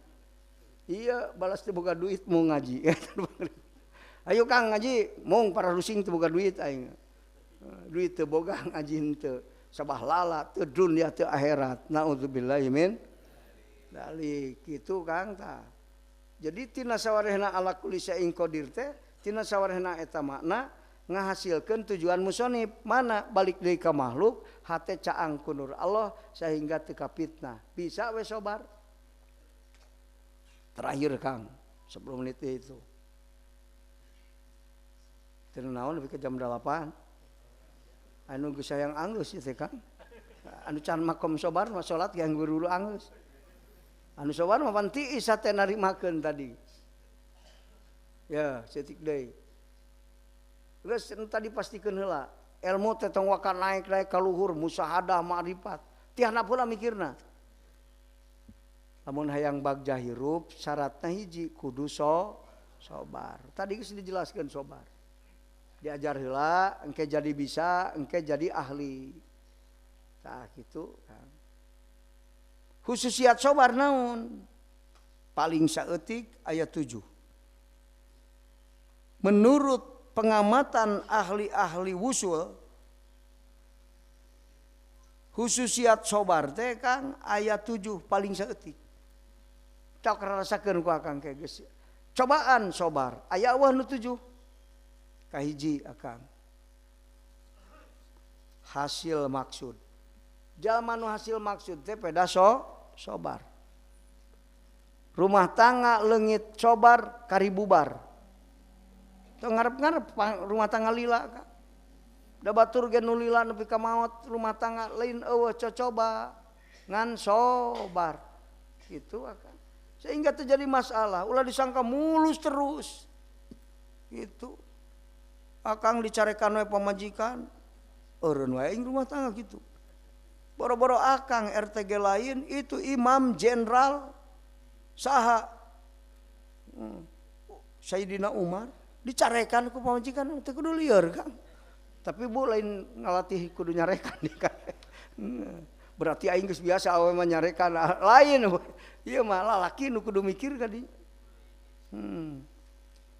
Iya balas teu boga duit mau ngaji. Ayo Kang ngaji mung para rusing teu boga duit aing. Duit teu boga ngaji henteu. Sabah lala teu dunya teu akhirat. Naudzubillahi min dzalik. Kitu Kang tah. Jadi tina sawarehna ala kulli syai'in qadir teh tina sawarehna eta makna ngahasilkeun tujuan musonib mana balik deui ka makhluk hate caang ku nur Allah sehingga teu ka fitnah. Bisa we sobar. Terakhir Kang, 10 menit itu. Teu naon lebih ke jam 8. Anu geus sayang anggeus ieu teh Kang. Anu can makom sobar mah salat ge anggur dulu anggeus. Anu sobar mah pan tiis teh narimakeun tadi. Ya, setik deui. Geus tadi pastikeun heula, ilmu teh tong waka naik ka luhur, musyahadah, ma'rifat. Tiahna pula mikirna. Lamun hayang bagja hirup syaratna hiji kudu sobar. Tadi geus dijelaskeun sobar. Diajar heula engke jadi bisa, engke jadi ahli. Tah kitu kan. Khususiat sobar naon? Paling saeutik aya 7. Menurut pengamatan ahli-ahli wusul, khususiat sobar teh Kang aya 7 paling saeutik. Cok rasakeun ku Akang ke geus. Cobaan sobar aya eueuh nu 7. Kahiji Akang. Hasil maksud. Jalma nu hasil maksud teh peda sobar. Rumah tangga leungit sobar kari bubar. Teu ngarep-ngarep rumah tangga lila Kang. Da batur ge nu lila nepi ka maot rumah tangga lain eueuh cocoba ngan sobar. Gitu Akang. Sehingga terjadi masalah, ulah disangka mulus terus. Gitu. Akang dicarekan we pamajikan, eureun wae ing rumah tangga gitu. Boro-boro Akang RTG lain itu imam jenderal saha Sayyidina Umar dicarekan ku pamajikan teu kudu lieur Kang. Tapi bu lain ngalatih kudu nyarekan Kang. Berarti aing geus biasa awe mah nyarekan lain. Ieu mah lalaki nu kudu mikir kadi.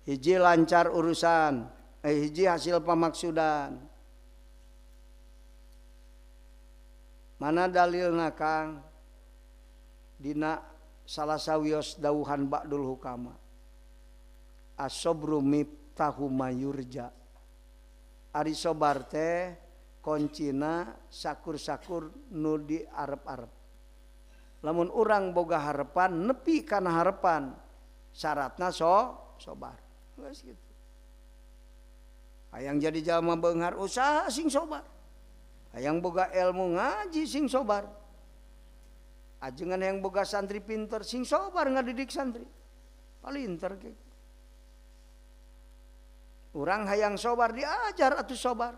Hiji lancar urusan, hiji hasil pamaksudan. Mana dalilna Kang? Dina salah sawios dawuhan ba'dul hukama. As-sabru miftahu mayurja. Ari sobar teh koncina sakur-sakur nu di arep-arep. Lamun urang boga harepan nepi kana harepan syaratna sobar. Geus kitu. Hayang jadi jalma beunghar usaha sing sobar. Hayang boga ilmu ngaji sing sobar. Ajengan yang boga santri pinter sing sobar ngadidik santri. Palinter ge. Urang hayang sobar diajar atuh sobar.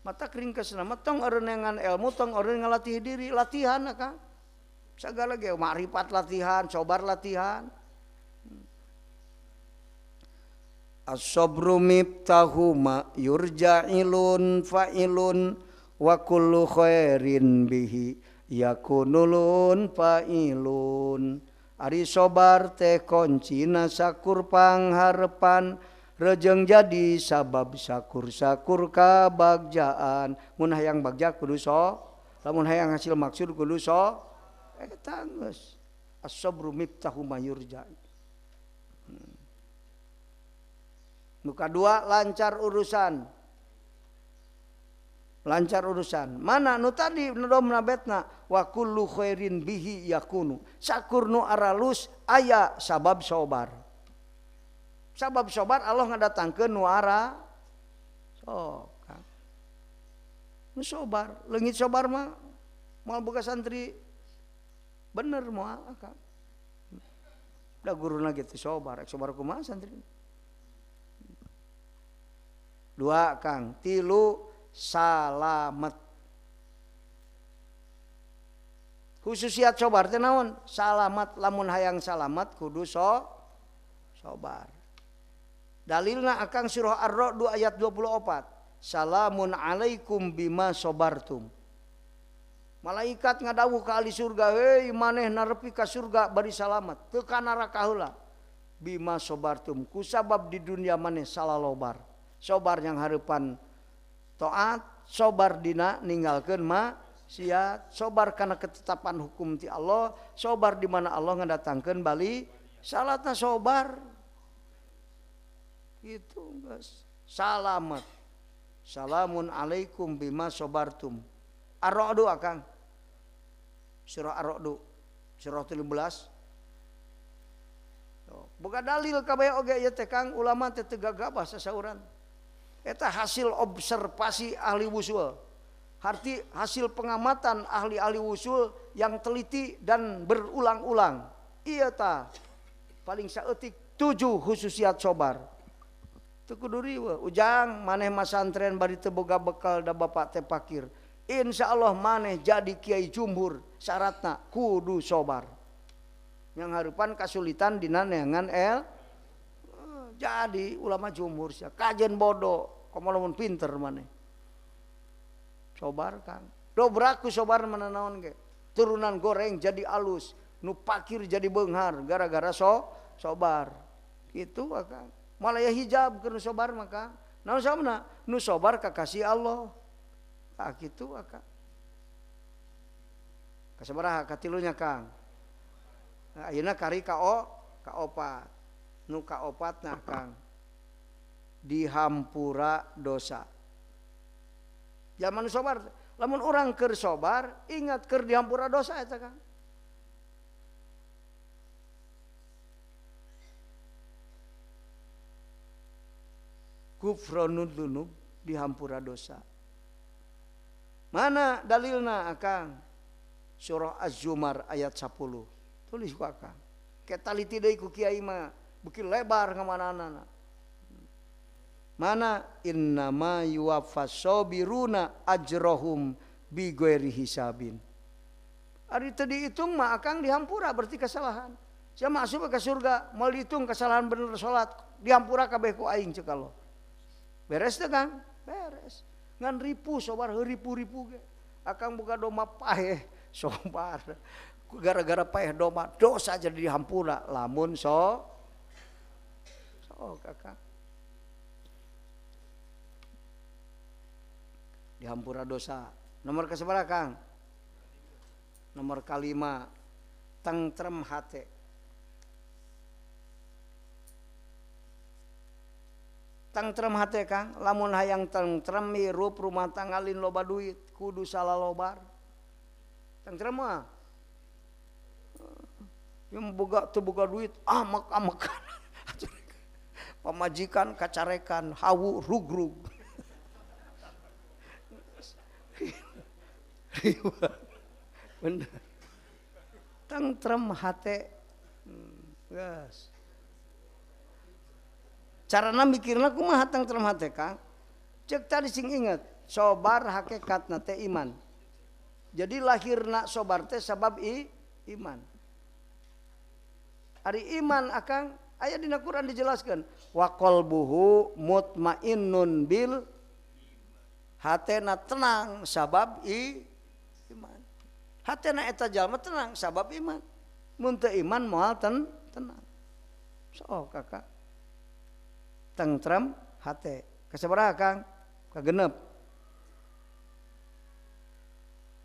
Mata kering kesenama tong eureun ngan ilmu tong eureun ngalatih diri, latihan akang. Sagala ge makrifat latihan, sobar latihan. As-sabru miftahu ma yurja'ilun fa'ilun wa kullu khairin bihi yakunulun fa'ilun. Ari sobar teh koncina sakur pangharepan rejeng jadi sabab sakur-sakur kabagjaan. Mun hayang bagja kudu so, lamun hayang hasil maksud kudu so. Eta geus. As-sabru miftahu ma yurja'. Nu kadua lancar urusan. Lancar urusan. Mana nu tadi nu domna betna wa kullu khairin bihi yakunu. Sakur nu aralus aya sabab sobar. Sabab sobar Allah ngadatangkeun nu ara sok. Nu sobar, leungit sobar mah moal boga santri bener moal akang. Da guruna gitu sobar, sobar kumaha santri. Dua Kang, tilu salamet. Khususiat sobar teh naon? Salamat, lamun hayang salamat kudu sobar. Dalilna akang surah Ar-Ra'd 2 ayat 24. Salamun alaikum bima sobartum. Malaikat ngadawuh ka ahli surga, hei maneh narepi ka surga bari salamet, teu ka neraka heula. Bima sobartum, kusabab di dunia maneh salalobar. Sobar yang hareupan taat, sobar dina ninggalkeun maksiat, sobar kana ketetapan hukum ti Allah, sobar di mana Allah ngadatangkeun bali salatna sobar. Gitu guys. Salamat. Salamun alaikum bima sobartum. Ar-Ra'd akang. Surah Ar-Ra'd surah 13. Boga dalil kabeh oge ieu teh Kang, ulama teh teu gagabah sasauran. Eta hasil observasi ahli wusul. Arti hasil pengamatan ahli-ahli wusul yang teliti dan berulang-ulang. Iya ta. Paling saeutik 7 khususiat sobar. Teu kudu riweuh. Ujang maneh masantren bari teu boga bekal da bapak teh fakir. Insyaallah maneh jadi kiai jumhur, syaratna kudu sobar. Yang hareupan kasulitan dina neangan jadi ulama jumhur sia kajen bodoh, komo lamun pinter maneh. Sobar Kang. Dobraku sobar mana naon ge. Turunan goreng jadi alus, nu pakir jadi beunghar gara-gara sobar. Kitu Kang. Malaya hijab keur sobar mah Kang. Naon sabana? Nu sobar kakasih Allah. Tah kitu Kang. Kasabaraha katilunya Kang? Nah, ayeuna kari kaopat. Nu kaopatna Kang, dihampura dosa. Zaman sobar, lamun orang keur sobar, ingat keur dihampura dosa eta Kang. Gufranul dzunub, dihampura dosa. Mana dalilna Kang? Surah Az-Zumar ayat 10. Tulis ku Kang. Ketaliti deui ku kiai mah beuki lebar ngamanana. Mana innama yuwaffas sabiruna ajrahum bighairi hisabin. Ari teu dihitung mah akang dihampura berarti kesalahan. Sia masuk ke surga moal dihitung kesalahan bener salat dihampura kabeh ku aing ceuk Allah. Beres teh Kang? Beres. Ngan ripu sobar ripu-ripu ge. Akang boga doma paeh sobar. Gara-gara paeh doma dosa jadi dihampura lamun Kakak. Dihampura dosa. Nomor kasabaraha Kang? Nomor kalima, tentrem hate. Tentrem hate Kang, lamun hayang tentrem mirup rumah tangga lin loba duit, kudu salalobar. Tentrem mah. Yang boga teu boga duit, amak-amakan. Pamajikan kacarekan, hawu rugrug. Bener. Tentrem hate. Yes. Carana mikirna kumaha tentrem hate Kang? Cek tadi sing inget, sobar hakikatna teh iman. Jadi lahirna sobar teh sabab iman. Ari iman akang aya dina Quran dijelaskan wa qalbuhu mutmainnun bil hatena tenang sabab iman. Hatena eta jalma tenang sabab iman. Mun teu iman moal tenang. So kakak. Tentrem hate. Kasabaraha Kang? Kagenep.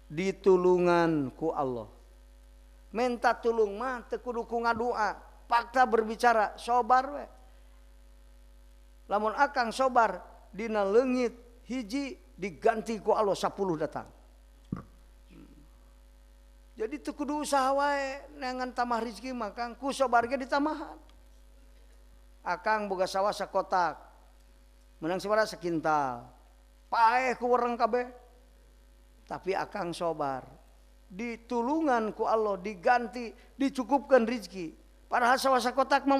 Ditulungan ku Allah. Minta tulung mah teu kudu ku ngadua, fakta berbicara, sobar we. Lamun akang sobar dina leungit hiji diganti ku Allah 10 datang. Jadi teu kudu usaha wae neangan tamah rezeki mah Kang, ku sobar ge ditamahan. Akang boga sawah sakotak. Menang sabaraha sakintal. Paeh ku urang kabeh. Tapi akang sobar. Ditulungan ku Allah, diganti, dicukupkan rezeki. Padahal sawah sakotak mah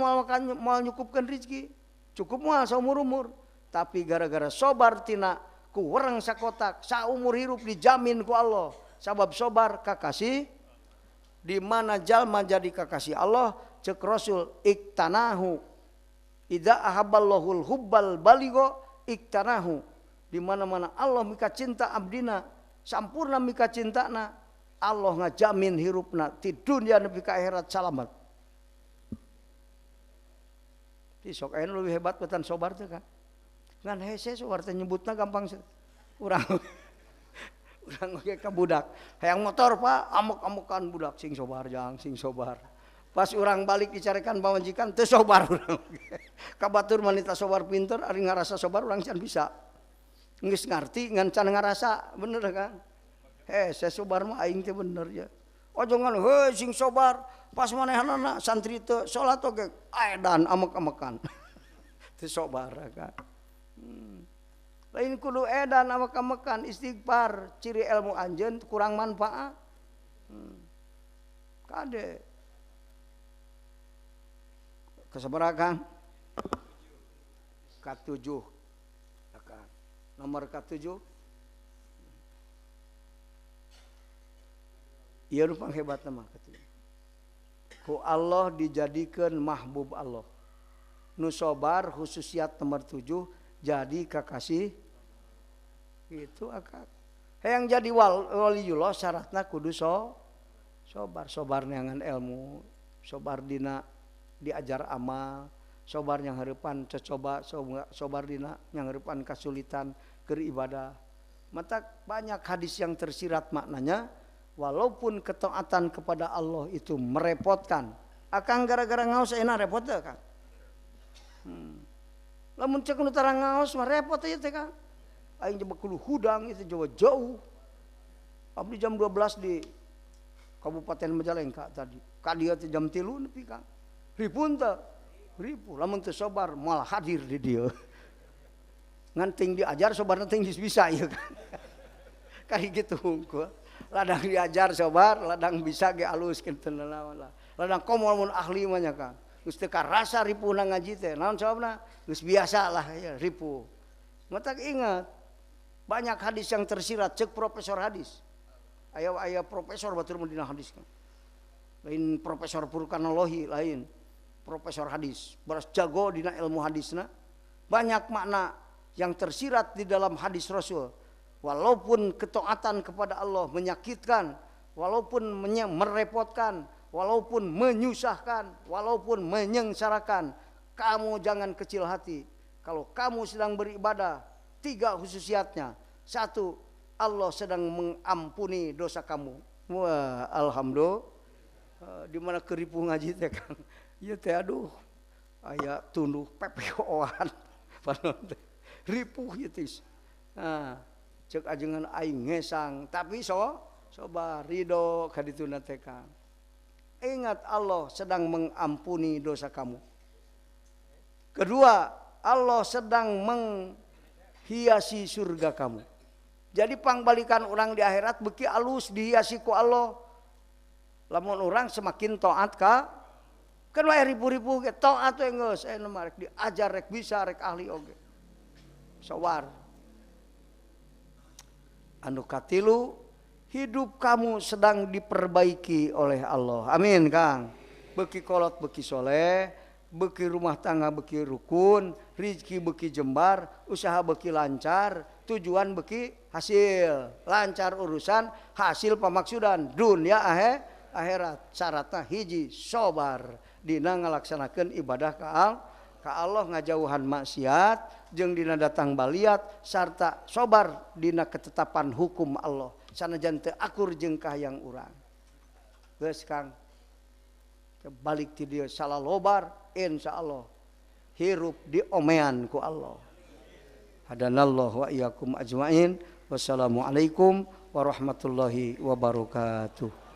moal nyukupkan rezeki. Cukup moal saumur-umur. Tapi gara-gara sobar tina ku urang sakotak, saumur hirup dijamin ku Allah. Sabab sobar kakasih. Di mana jalma jadi kakasih Allah, cek Rasul iktanahu. Idza ahabballahul hubbal baligho iktanahu. Di mana-mana Allah mika cinta abdina, sampurna mika cintana, Allah ngajamin hirupna ti dunia nepi ka akhirat salamet. Ti sok aya leuwih hebat beutan sobar teh Kang. Ngan hese sobar teh nyebutna gampang urang. Urang oge ka budak, hayang motor Pak, amuk-amukan budak sing sobar jang sing sobar. Pas urang balik dicarekan pamajikan teu sobar urang. Ka batur wanita sobar pinter ari ngarasa sobar urang can bisa. Geus ngarti ngan can ngarasa bener Kang. Saya sobar mah aing teh bener ya. Ojo ngan heuh sing sobar pas manehanana santri teu salat oge aedan amek-amekan. Teu sobar Kang. Lain kudu edan amek-amekan istighfar, ciri ilmu anjeun kurang manfaat. Kade. Kasabaraha Kang? Ka-7. Nomor ka-7. Ieu nu panghebatna mah ka-7. Ku Allah dijadikeun mahbub Allah. Nu sobar khususiat nomor 7 jadi kakasih itu akak. Hayang jadi waliullah syaratna kudu sobar, sobar neangan ilmu, sobar dina diajar amal, sobar yang hareupan cocoba, sobar dina yang hareupan kasulitan keur ibadah. Mata banyak hadis yang tersirat maknanya, walaupun ketaatan kepada Allah itu merepotkan, akang gara-gara ngaos enak repot teh Kang. Lamun cek nu tarang ngaos mah repot ieu teh Kang. Aing coba kudu hudang itu coba jauh. Abdi jam 12 di Kabupaten Majalengka tadi. Ka dieu teh jam 3 nepi Kang. Ripun teh. Ribu lamun teu sobar malah hadir di dieu. Ngan ting diajar sobarna ting bisa ieu Kang. Kayak gitu hungkul. Ladang diajar sobar, ladang bisa ge alus kitu naon lah. Ladang komo mun ahli mah nya Kang. Geus teu karasa ripuna ngaji teh. Naon sababna? Geus biasa lah ya ripu. Matak ingat banyak hadis yang tersirat cek profesor hadis. Aya profesor batur dina hadis kan. Lain profesor vulkanologi lain. Profesor hadis, beras jago dina ilmu hadisna. Banyak makna yang tersirat di dalam hadis Rasul. Walaupun ketaatan kepada Allah menyakitkan, walaupun merepotkan, walaupun menyusahkan, walaupun menyengsarakan, kamu jangan kecil hati. Kalau kamu sedang beribadah, 3 khususiatnya. 1, Allah sedang mengampuni dosa kamu. Wah, alhamdulillah. Di mana keripu ngaji teh Kang. Ieu teh aduh. Aya tunduh pepeoan. Ripuh ieu teh. Nah, cek ajengan aing ngesang, tapi sobar ridho ka dituna teh Kang. Ingat Allah sedang mengampuni dosa kamu. Kedua, Allah sedang menghiasi surga kamu. Jadi pangbalikan orang di akhirat beki alus dihiasi ku Allah. Lamun orang semakin taat ka kan wae ribu-ribu ge taat we geus mah rek diajar rek bisa rek ahli oge. Sawar. Anu katilu hidup kamu sedang diperbaiki oleh Allah. Amin Kang. Beki kolot beki soleh, beki rumah tangga beki rukun, rezeki beki jembar, usaha beki lancar, tujuan beki hasil, lancar urusan, hasil pemaksudan dunia akhirat. Syaratna hiji sobar dina ngalaksanakeun ibadah ka Allah ngajauhan maksiat jeung dina datang baliat sarta sobar dina ketetapan hukum Allah sanajan teu akur jeung kahayang urang. Geus Kang. Balik ti dieu salalobar insyaallah hirup diomean ku Allah. Hadanallahu wa iyyakum ajmain. Wassalamualaikum warahmatullahi wabarakatuh.